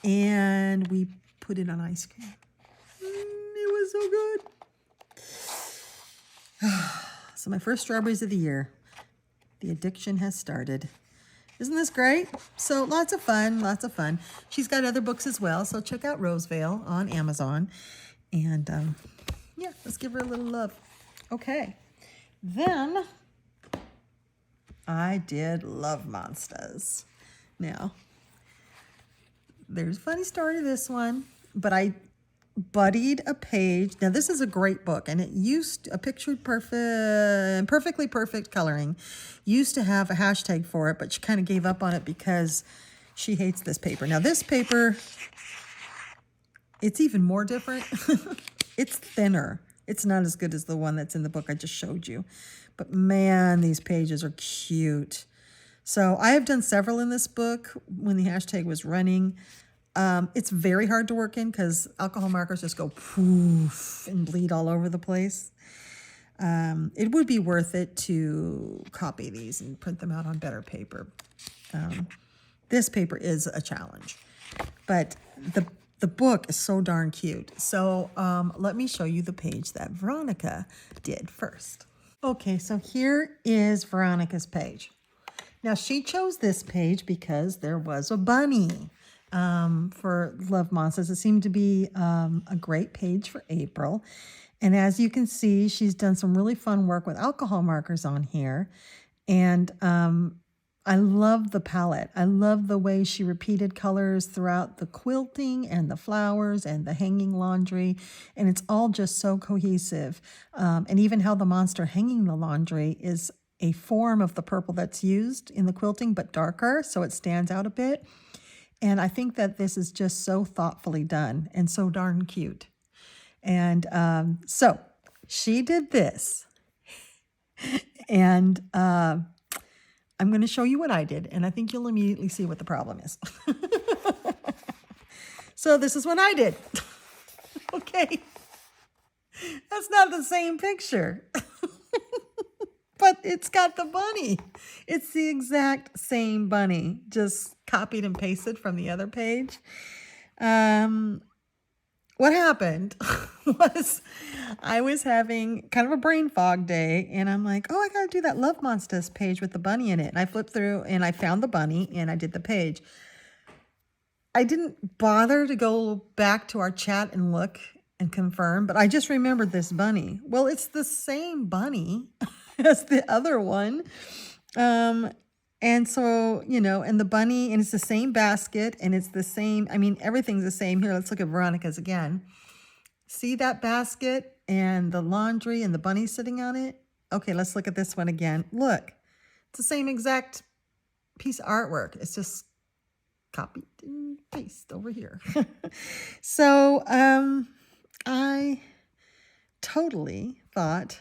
And we put it on ice cream. It was so good. So my first strawberries of the year. The addiction has started. Isn't this great? So lots of fun, lots of fun. She's got other books as well, so check out Rosevale on Amazon. And yeah, let's give her a little love. Okay. Then I did Love Monsters. Now, there's a funny story to this one, but I buddied a page. Now, this is a great book, and it used a pictured perfectly perfect coloring. Used to have a hashtag for it, but she kind of gave up on it because she hates this paper. Now, this paper, it's even more different. It's thinner. It's not as good as the one that's in the book I just showed you. But man, these pages are cute. So I have done several in this book when the hashtag was running. It's very hard to work in because alcohol markers just go poof and bleed all over the place. It would be worth it to copy these and print them out on better paper. This paper is a challenge, but the book is so darn cute. So let me show you the page that Veronica did first. Okay, so here is Veronica's page. Now she chose this page because there was a bunny for Love Monsters. It seemed to be a great page for April. And as you can see, she's done some really fun work with alcohol markers on here. And I love the palette. I love the way she repeated colors throughout the quilting and the flowers and the hanging laundry. And it's all just so cohesive. And even how the monster hanging the laundry is a form of the purple that's used in the quilting, but darker, so it stands out a bit. And I think that this is just so thoughtfully done and so darn cute. And so she did this. And I'm going to show you what I did, and I think you'll immediately see what the problem is. So this is what I did. Okay. That's not the same picture. But it's got the bunny. It's the exact same bunny, just copied and pasted from the other page. What happened was I was having kind of a brain fog day, and I'm like, oh, I got to do that Love Monsters page with the bunny in it. And I flipped through, and I found the bunny, and I did the page. I didn't bother to go back to our chat and look and confirm, but I just remembered this bunny. Well, it's the same bunny as the other one. And so, you know, and the bunny, and it's the same basket, and it's the same, I mean, everything's the same. Here, let's look at Veronica's again. See that basket and the laundry and the bunny sitting on it? Okay, let's look at this one again. Look, it's the same exact piece of artwork. It's just copied and pasted over here. So, I totally thought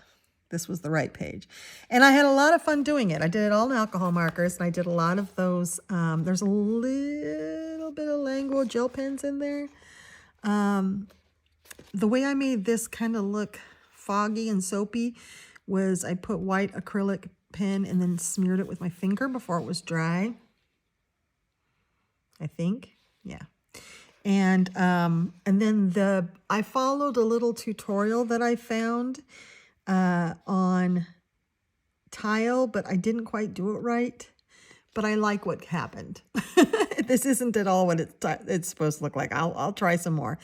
this was the right page. And I had a lot of fun doing it. I did it all in alcohol markers, and I did a lot of those. There's a little bit of Language gel pens in there. The way I made this kind of look foggy and soapy was I put white acrylic pen and then smeared it with my finger before it was dry. I think, yeah. And then I followed a little tutorial that I found on tile, but I didn't quite do it right. But I like what happened. This isn't at all what it's supposed to look like. I'll try some more.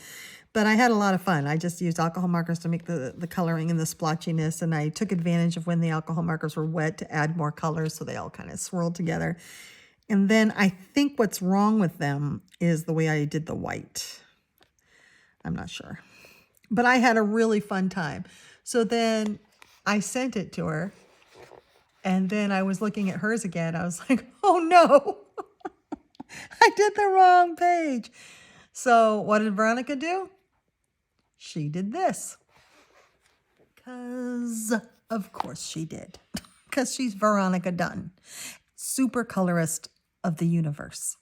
But I had a lot of fun. I just used alcohol markers to make the coloring and the splotchiness, and I took advantage of when the alcohol markers were wet to add more colors so they all kind of swirled together. And then I think what's wrong with them is the way I did the white. I'm not sure. But I had a really fun time. So then I sent it to her, and then I was looking at hers again. I was like, oh no, I did the wrong page. So what did Veronica do? She did this. Because of course she did. Because she's Veronica Dunn, super colorist of the universe.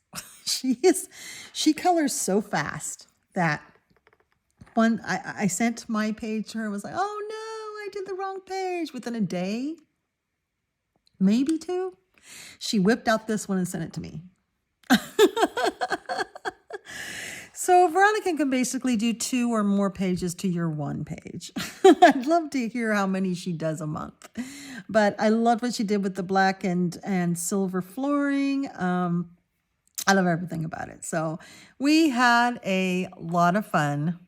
She colors so fast that when I sent my page to her, I was like, oh no, I did the wrong page. Within a day, maybe two, she whipped out this one and sent it to me. So Veronica can basically do 2 or more pages to your 1 page. I'd love to hear how many she does a month. But I love what she did with the black and silver flooring. I love everything about it. So we had a lot of fun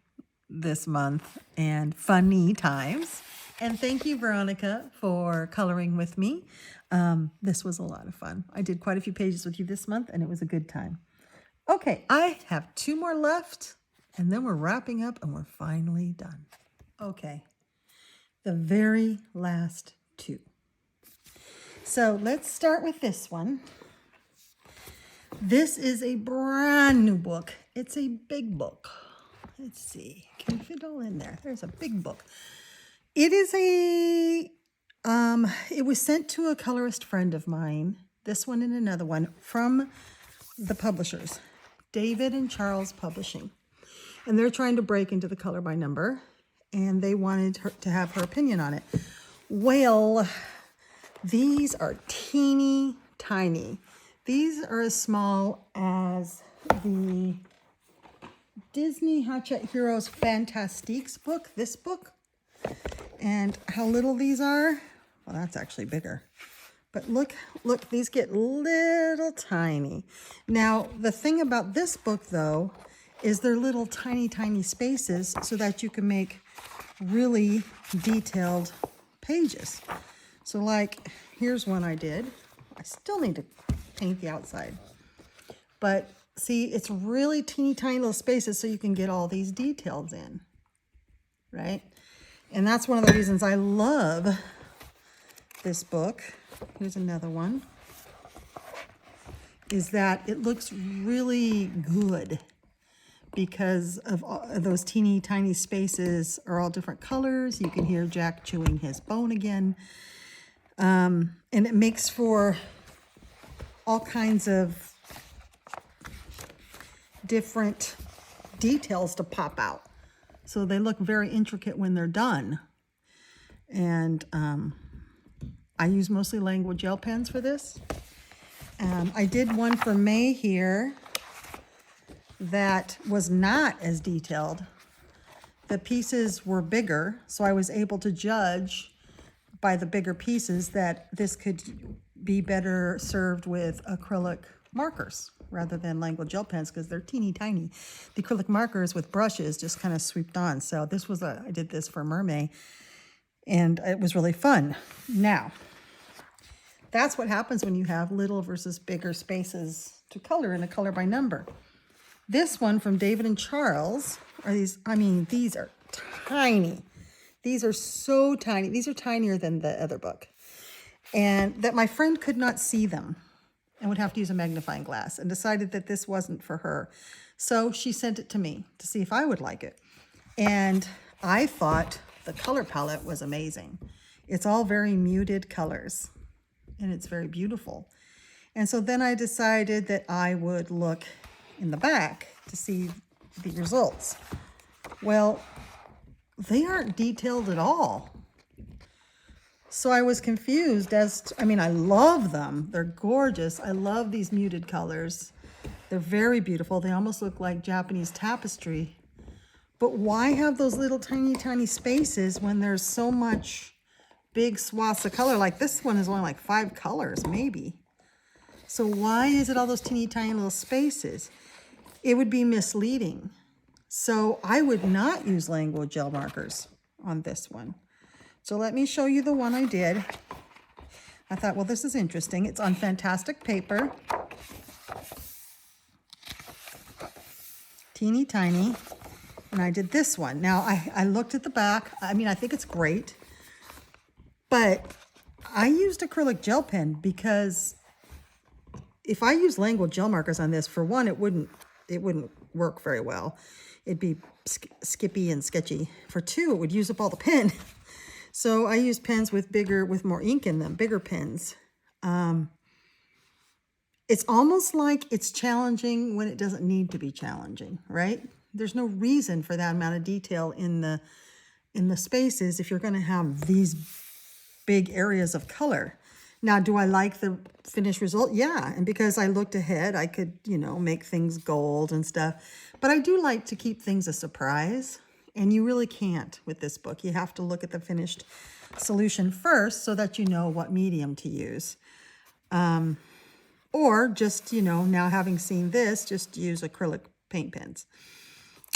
this month and funny times. And thank you, Veronica, for coloring with me. This was a lot of fun. I did quite a few pages with you this month, and it was a good time. Okay, I have 2 more left, and then we're wrapping up, and we're finally done. Okay, the very last 2. So let's start with this one. This is a brand new book. It's a big book. Let's see, can you fit all in there? There's a big book. It is it was sent to a colorist friend of mine, this one and another one, from the publishers. David and Charles Publishing. And they're trying to break into the color by number. And they wanted her to have her opinion on it. Well, these are teeny tiny. These are as small as the Disney Hachette Heroes Fantastiques book, this book. And how little these are, well, that's actually bigger. But look, these get little tiny. Now, the thing about this book, though, is they're little tiny, tiny spaces so that you can make really detailed pages. So like, here's one I did. I still need to paint the outside. But see, it's really teeny tiny little spaces so you can get all these details in, right? And that's one of the reasons I love this book. Here's another one. Is that it looks really good because of those teeny tiny spaces are all different colors. You can hear Jack chewing his bone again. And it makes for all kinds of different details to pop out. So they look very intricate when they're done. And I use mostly language gel pens for this. I did one for May here that was not as detailed. The pieces were bigger, so I was able to judge by the bigger pieces that this could be better served with acrylic markers rather than language gel pens because they're teeny tiny. The acrylic markers with brushes just kind of swept on. So this was I did this for Mermaid and it was really fun. Now, that's what happens when you have little versus bigger spaces to color in a color by number. This one from David and Charles are these, I mean, these are tiny. These are so tiny. These are tinier than the other book. And that my friend could not see them and would have to use a magnifying glass and decided that this wasn't for her. So she sent it to me to see if I would like it. And I thought the color palette was amazing. It's all very muted colors and it's very beautiful. And so then I decided that I would look in the back to see the results. Well, they aren't detailed at all. So I was confused as to, I mean, I love them. They're gorgeous. I love these muted colors. They're very beautiful. They almost look like Japanese tapestry. But why have those little tiny, tiny spaces when there's so much big swaths of color? Like this one is only like 5 colors, maybe. So why is it all those teeny, tiny little spaces? It would be misleading. So I would not use language gel markers on this one. So let me show you the one I did. I thought, well, this is interesting. It's on fantastic paper. Teeny tiny. And I did this one. Now, I looked at the back. I mean, I think it's great. But I used acrylic gel pen because if I use language gel markers on this, for one, it wouldn't work very well. It'd be skippy and sketchy. For two, it would use up all the pen. So I use pens with more ink in them, bigger pens. It's almost like it's challenging when it doesn't need to be challenging, right? There's no reason for that amount of detail in the spaces if you're going to have these big areas of color. Now, do I like the finished result? Yeah, and because I looked ahead, I could, make things gold and stuff. But I do like to keep things a surprise. And you really can't with this book. You have to look at the finished solution first so that you know what medium to use. Or just, now having seen this, just use acrylic paint pens.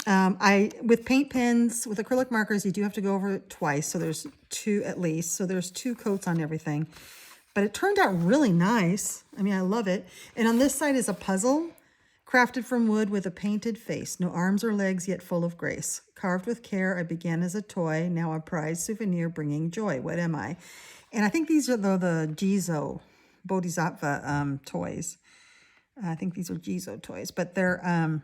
With paint pens, with acrylic markers, you do have to go over it twice. So there's 2 at least. So there's 2 coats on everything. But it turned out really nice. I mean, I love it. And on this side is a puzzle. Crafted from wood with a painted face, no arms or legs, yet full of grace. Carved with care, I began as a toy, now a prized souvenir bringing joy. What am I? And I think these are the Jizo Bodhisattva toys. I think these are Jizo toys, but they're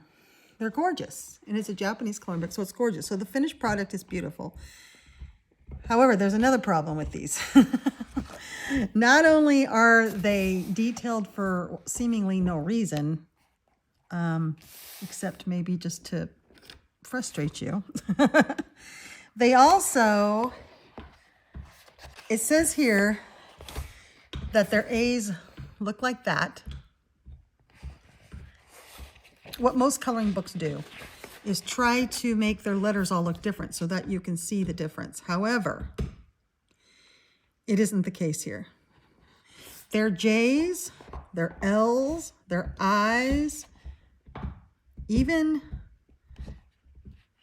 gorgeous. And it's a Japanese coloring book, so it's gorgeous. So the finished product is beautiful. However, there's another problem with these. Not only are they detailed for seemingly no reason, except maybe just to frustrate you. They also, it says here that their A's look like that. What most coloring books do is try to make their letters all look different so that you can see the difference. However, it isn't the case here. Their J's, their L's, their I's, even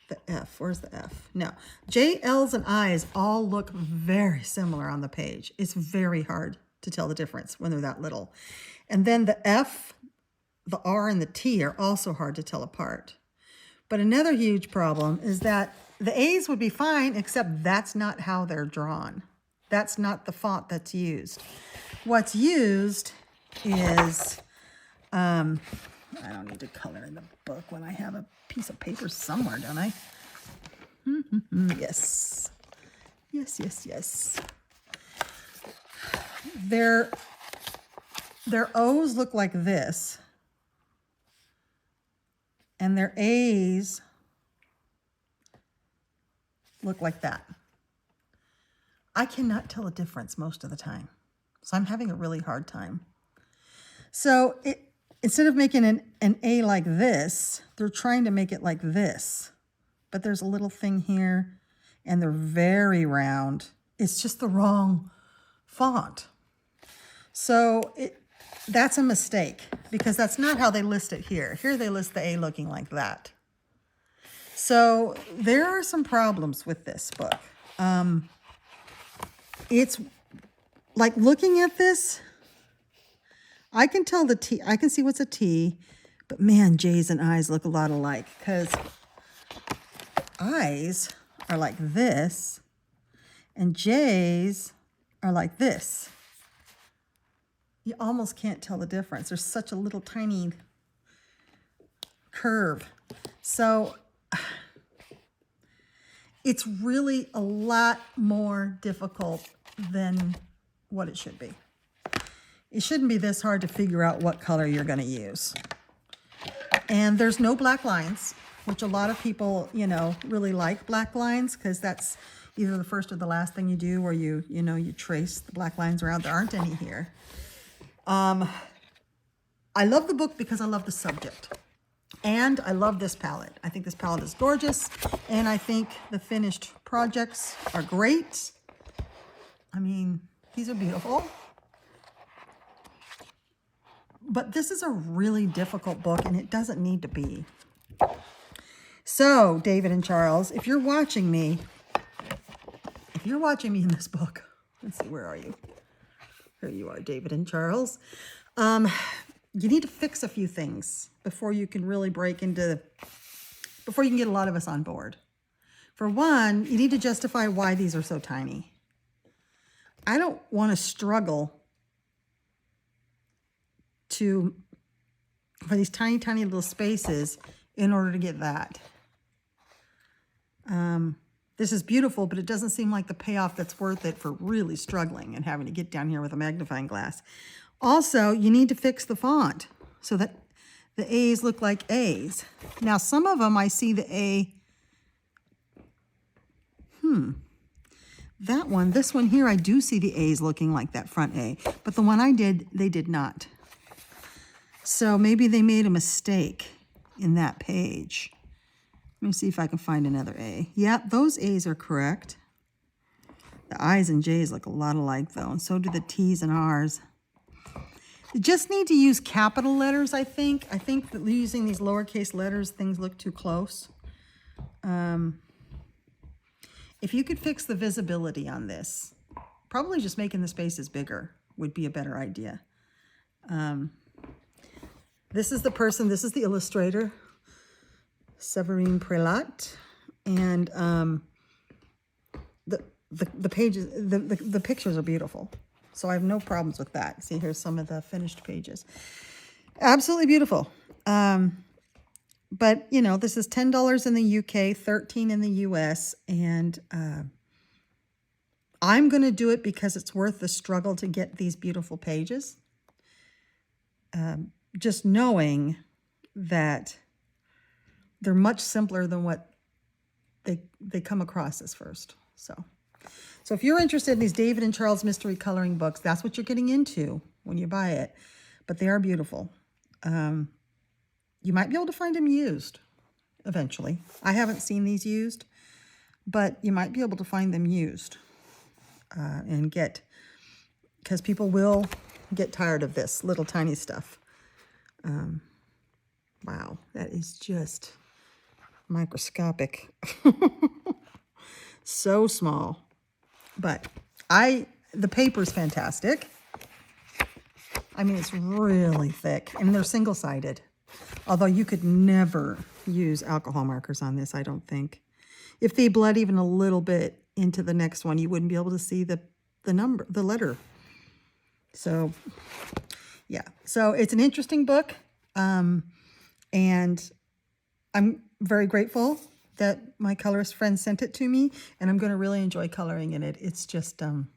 the F. Where's the F? No. J, L's, and I's all look very similar on the page. It's very hard to tell the difference when they're that little. And then the F, the R, and the T are also hard to tell apart. But another huge problem is that the A's would be fine, except that's not how they're drawn. That's not the font that's used. What's used is, I don't need to color in the book when I have a piece of paper somewhere, don't I? Yes. Yes, yes, yes. Their O's look like this. And their A's look like that. I cannot tell a difference most of the time. So I'm having a really hard time. So instead of making an A like this, they're trying to make it like this. But there's a little thing here, and they're very round. It's just the wrong font. So that's a mistake, because that's not how they list it here. Here they list the A looking like that. So there are some problems with this book. It's like looking at this, I can tell the T, I can see what's a T, but man, J's and I's look a lot alike, because I's are like this and J's are like this. You almost can't tell the difference. There's such a little tiny curve. So it's really a lot more difficult than what it should be. It shouldn't be this hard to figure out what color you're going to use. And there's no black lines, which a lot of people, really like black lines, because that's either the first or the last thing you do, or you trace the black lines around. There aren't any here. I love the book because I love the subject. And I love this palette. I think this palette is gorgeous. And I think the finished projects are great. I mean, these are beautiful. But this is a really difficult book, and it doesn't need to be. So, David and Charles, if you're watching me in this book, let's see, where are you? Here you are, David and Charles. You need to fix a few things before you can really before you can get a lot of us on board. For one, you need to justify why these are so tiny. I don't want to struggle for these tiny, tiny little spaces in order to get that. This is beautiful, but it doesn't seem like the payoff that's worth it for really struggling and having to get down here with a magnifying glass. Also, you need to fix the font so that the A's look like A's. Now, some of them I see the A. That one, this one here, I do see the A's looking like that front A. But the one I did, they did not. So maybe they made a mistake in that page. Let me see if I can find another A. Yeah, those A's are correct. The I's and J's look a lot alike, though, and so do the T's and R's. You just need to use capital letters, I think. I think that using these lowercase letters, things look too close. If you could fix the visibility on this, probably just making the spaces bigger would be a better idea. This is the person, this is the illustrator, Severine Prelat, and the pages, the pictures are beautiful, so I have no problems with that. See, here's some of the finished pages, absolutely beautiful. But this is $10 in the UK, $13 in the US, and I'm going to do it because it's worth the struggle to get these beautiful pages. Just knowing that they're much simpler than what they come across as first. So if you're interested in these David and Charles mystery coloring books, that's what you're getting into when you buy it. But they are beautiful. You might be able to find them used eventually. I haven't seen these used, but you might be able to find them used and get, because people will get tired of this little tiny stuff. Wow, that is just microscopic. So small. But the paper's fantastic. I mean, it's really thick, and they're single-sided. Although you could never use alcohol markers on this, I don't think. If they bled even a little bit into the next one, you wouldn't be able to see the letter. So, yeah. So it's an interesting book, and I'm very grateful that my colorist friend sent it to me, and I'm going to really enjoy coloring in it. It's just, I'm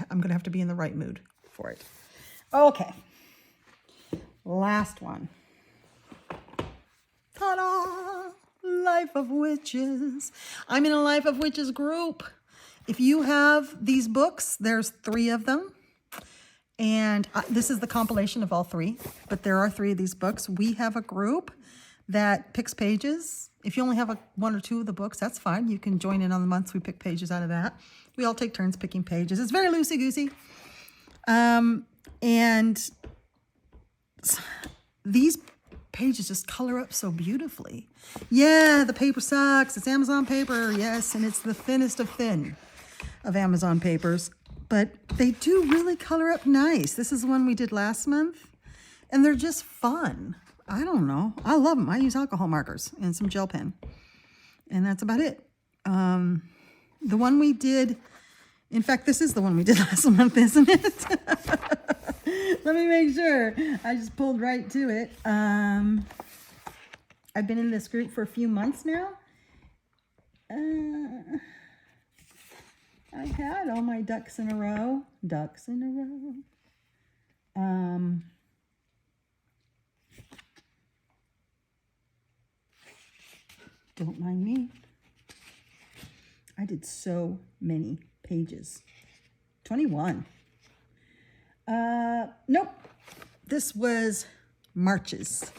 going to have to be in the right mood for it. Okay. Last one. Ta-da! Life of Witches. I'm in a Life of Witches group. If you have these books, there's 3 of them. And this is the compilation of all 3, but there are 3 of these books. We have a group that picks pages. If you only have 1 or 2 of the books, that's fine. You can join in on the months we pick pages out of that. We all take turns picking pages. It's very loosey-goosey. And these pages just color up so beautifully. Yeah, the paper sucks. It's Amazon paper, yes, and it's the thinnest of thin of Amazon papers. But they do really color up nice. This is the one we did last month, and they're just fun. I don't know. I love them. I use alcohol markers and some gel pen, and that's about it. The one we did, in fact, this is the one we did last month, isn't it? Let me make sure. I just pulled right to it. I've been in this group for a few months now. I've had all my ducks in a row. Ducks in a row. Don't mind me. I did so many pages. 21. Nope. This was March's.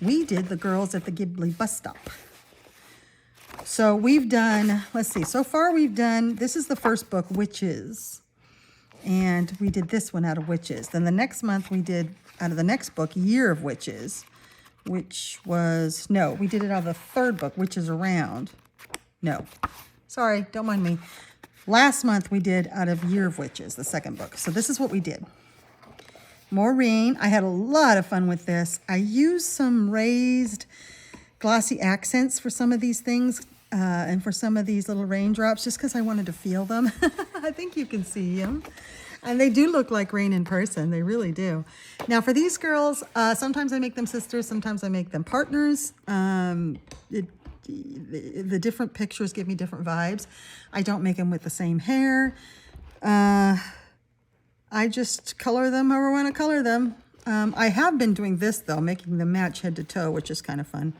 We did the girls at the Ghibli bus stop. So we've done, let's see, so far we've done, this is the first book, Witches. And we did this one out of Witches. Then the next month we did, out of the next book, Year of Witches, which was, no, we did it out of the third book, Witches Around. No, sorry, don't mind me. Last month we did out of Year of Witches, the second book. So this is what we did. Maureen, I had a lot of fun with this. I used some raised glossy accents for some of these things and for some of these little raindrops just because I wanted to feel them. I think you can see them. And they do look like rain in person. They really do. Now for these girls, sometimes I make them sisters, sometimes I make them partners. The different pictures give me different vibes. I don't make them with the same hair. I just color them however I want to color them. I have been doing this though, making them match head to toe, which is kind of fun.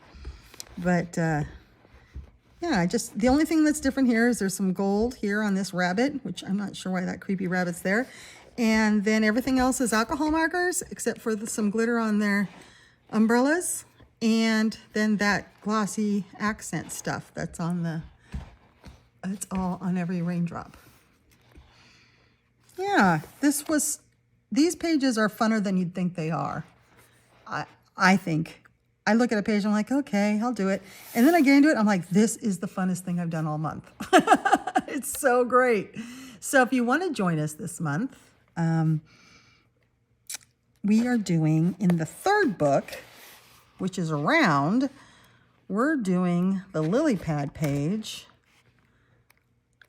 But yeah, the only thing that's different here is there's some gold here on this rabbit, which I'm not sure why that creepy rabbit's there. And then everything else is alcohol markers, except for some glitter on their umbrellas. And then that glossy accent stuff that's on it's all on every raindrop. Yeah, these pages are funner than you'd think they are. I think. I look at a page and I'm like, okay, I'll do it. And then I get into it, I'm like, this is the funnest thing I've done all month. It's so great. So if you want to join us this month, we are doing, in the third book, which is Around, we're doing the lily pad page.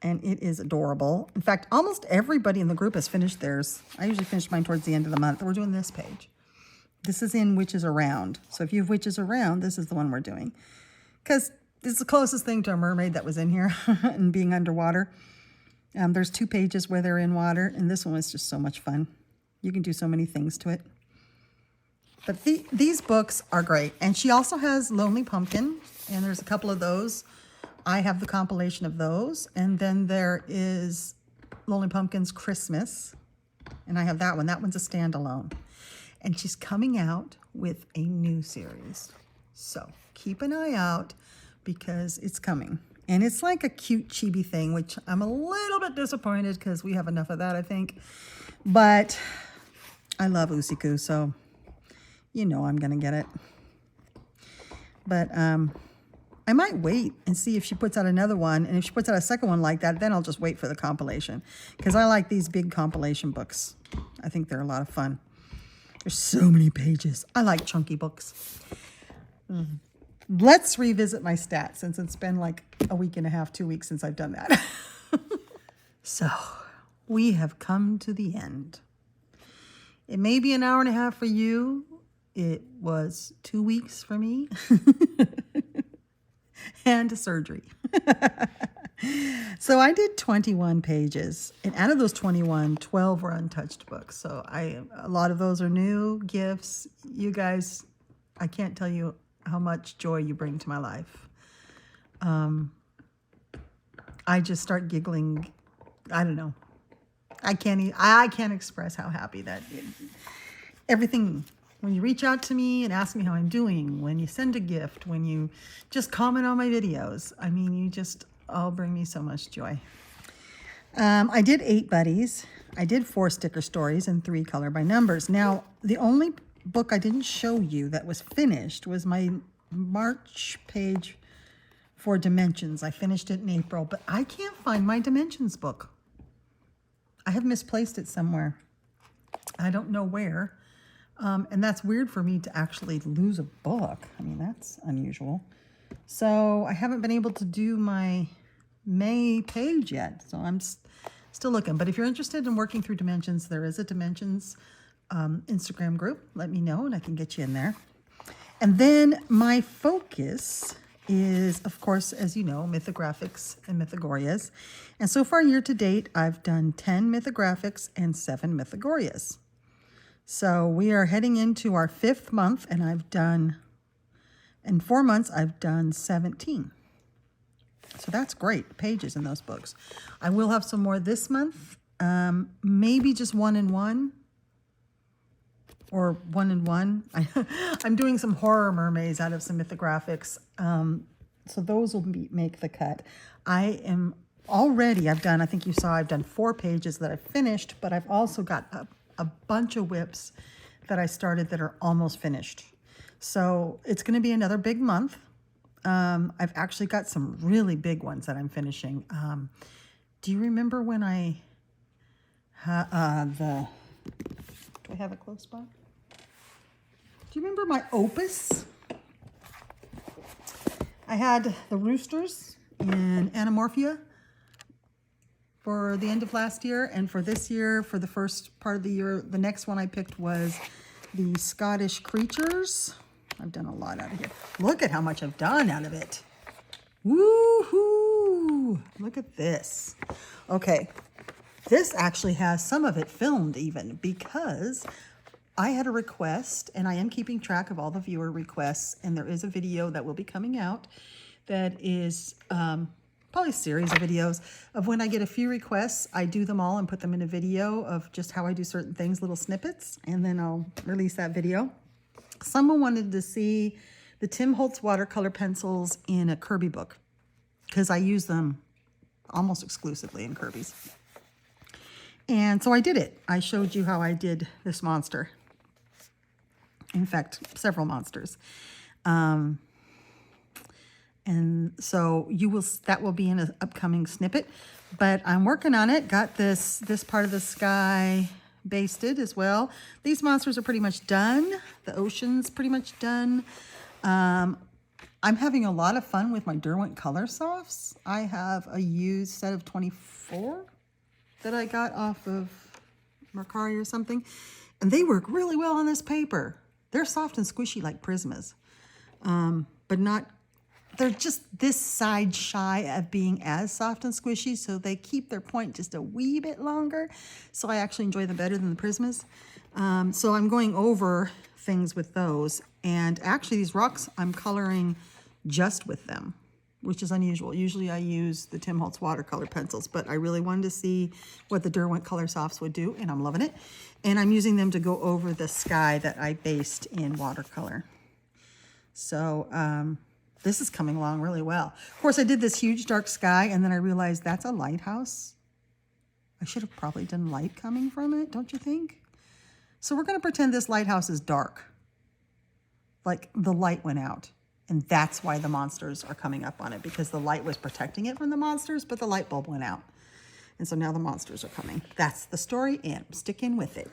And it is adorable. In fact, almost everybody in the group has finished theirs. I usually finish mine towards the end of the month. We're doing this page. This is in Witches Around. So if you have Witches Around, this is the one we're doing. Because it's the closest thing to a mermaid that was in here and being underwater. There's 2 pages where they're in water, and this one was just so much fun. You can do so many things to it. But these books are great. And she also has Lonely Pumpkin, and there's a couple of those. I have the compilation of those. And then there is Lonely Pumpkin's Christmas, and I have that one. That one's a standalone. And she's coming out with a new series. So keep an eye out because it's coming. And it's like a cute chibi thing, which I'm a little bit disappointed because we have enough of that, I think. But I love Usiku, so you know I'm going to get it. But I might wait and see if she puts out another one. And if she puts out a second one like that, then I'll just wait for the compilation. Because I like these big compilation books. I think they're a lot of fun. There's so many pages. I like chunky books. Let's revisit my stats since it's been like a week and a half, 2 weeks since I've done that. So we have come to the end. It may be an hour and a half for you. It was 2 weeks for me. And a surgery. So I did 21 pages. And out of those 21, 12 were untouched books. So a lot of those are new gifts. You guys, I can't tell you how much joy you bring to my life. I just start giggling. I don't know. I can't express how happy that everything, when you reach out to me and ask me how I'm doing, when you send a gift, when you just comment on my videos, I mean, you just all bring me so much joy. I did 8 buddies. I did 4 sticker stories and 3 color by numbers. Now, the only book I didn't show you that was finished was my March page for Dimensions. I finished it in April, but I can't find my Dimensions book. I have misplaced it somewhere. I don't know where. And that's weird for me to actually lose a book. I mean, that's unusual. So I haven't been able to do my May page yet. So I'm still looking. But if you're interested in working through Dimensions, there is a Dimensions Instagram group. Let me know and I can get you in there. And then my focus is, of course, as you know, Mythographics and Mythagorias. And so far, year to date, I've done 10 Mythographics and 7 Mythagorias. So we are heading into our 5th month, and in 4 months, I've done 17. So that's great, pages in those books. I will have some more this month, maybe just 1 and 1. Or 1 and 1. I'm doing some horror mermaids out of some Mythographics. So those will make the cut. I think you saw I've done 4 pages that I've finished, but I've also got a bunch of whips that I started that are almost finished. So it's going to be another big month. I've actually got some really big ones that I'm finishing. Do you remember when do I have it close by? Do you remember my opus? I had the roosters in Anamorphia for the end of last year, and for this year, for the first part of the year, the next one I picked was the Scottish creatures. I've done a lot out of here. Look at how much I've done out of it. Woohoo! Look at this. Okay, this actually has some of it filmed even because I had a request, and I am keeping track of all the viewer requests, and there is a video that will be coming out that is probably a series of videos of when I get a few requests, I do them all and put them in a video of just how I do certain things, little snippets, and then I'll release that video. Someone wanted to see the Tim Holtz watercolor pencils in a Kirby book because I use them almost exclusively in Kirby's. And so I did it. I showed you how I did this monster. In fact, several monsters. And so that will be in an upcoming snippet, but I'm working on it. Got this part of the sky basted as well. These monsters are pretty much done. The ocean's pretty much done. I'm having a lot of fun with my Derwent color softs. I have a used set of 24 that I got off of Mercari or something, and they work really well on this paper. They're soft and squishy like Prismas, but not they're just this side shy of being as soft and squishy, so they keep their point just a wee bit longer. So I actually enjoy them better than the Prismas. So I'm going over things with those. And actually these rocks I'm coloring just with them, which is unusual. Usually I use the Tim Holtz watercolor pencils, but I really wanted to see what the Derwent Color Softs would do, and I'm loving it. And I'm using them to go over the sky that I based in watercolor. So this is coming along really well. Of course, I did this huge dark sky, and then I realized that's a lighthouse. I should have probably done light coming from it, don't you think? So we're going to pretend this lighthouse is dark. Like the light went out. And that's why the monsters are coming up on it, because the light was protecting it from the monsters, but the light bulb went out. And so now the monsters are coming. That's the story, and I'm sticking with it.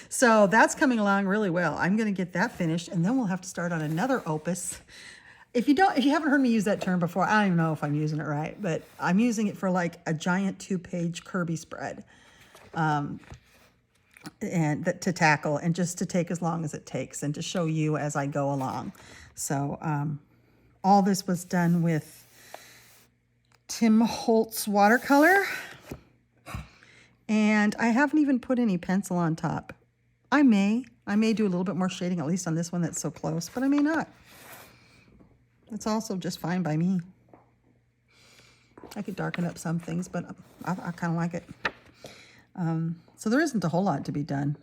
So that's coming along really well. I'm going to get that finished, and then we'll have to start on another opus. If you haven't heard me use that term before, I don't even know if I'm using it right, but I'm using it for like a giant 2-page Kirby spread. And to tackle, and just to take as long as it takes, and to show you as I go along. So all this was done with Tim Holtz watercolor, and I haven't even put any pencil on top. I may do a little bit more shading, at least on this one that's so close, but I may not. It's also just fine by me. I could darken up some things, but I kind of like it. So there isn't a whole lot to be done.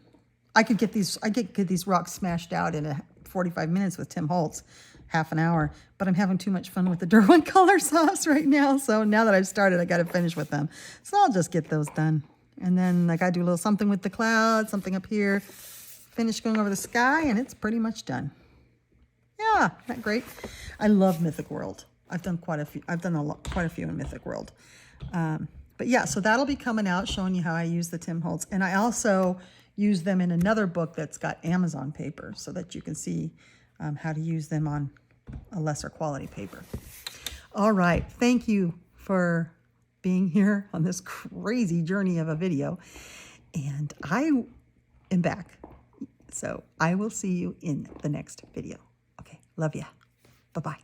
I could get these rocks smashed out in 45 minutes with Tim Holtz, half an hour, but I'm having too much fun with the Derwent Color Softs right now. So now that I've started, I got to finish with them. So I'll just get those done. And then I got to do a little something with the clouds, something up here, finish going over the sky, and it's pretty much done. Yeah, isn't that great? I love Mythic World. I've done quite a few in Mythic World. But yeah, so that'll be coming out, showing you how I use the Tim Holtz. And I also use them in another book that's got Amazon paper, so that you can see how to use them on a lesser quality paper. All right, thank you for being here on this crazy journey of a video. And I am back. So I will see you in the next video. Okay, love ya. Bye-bye.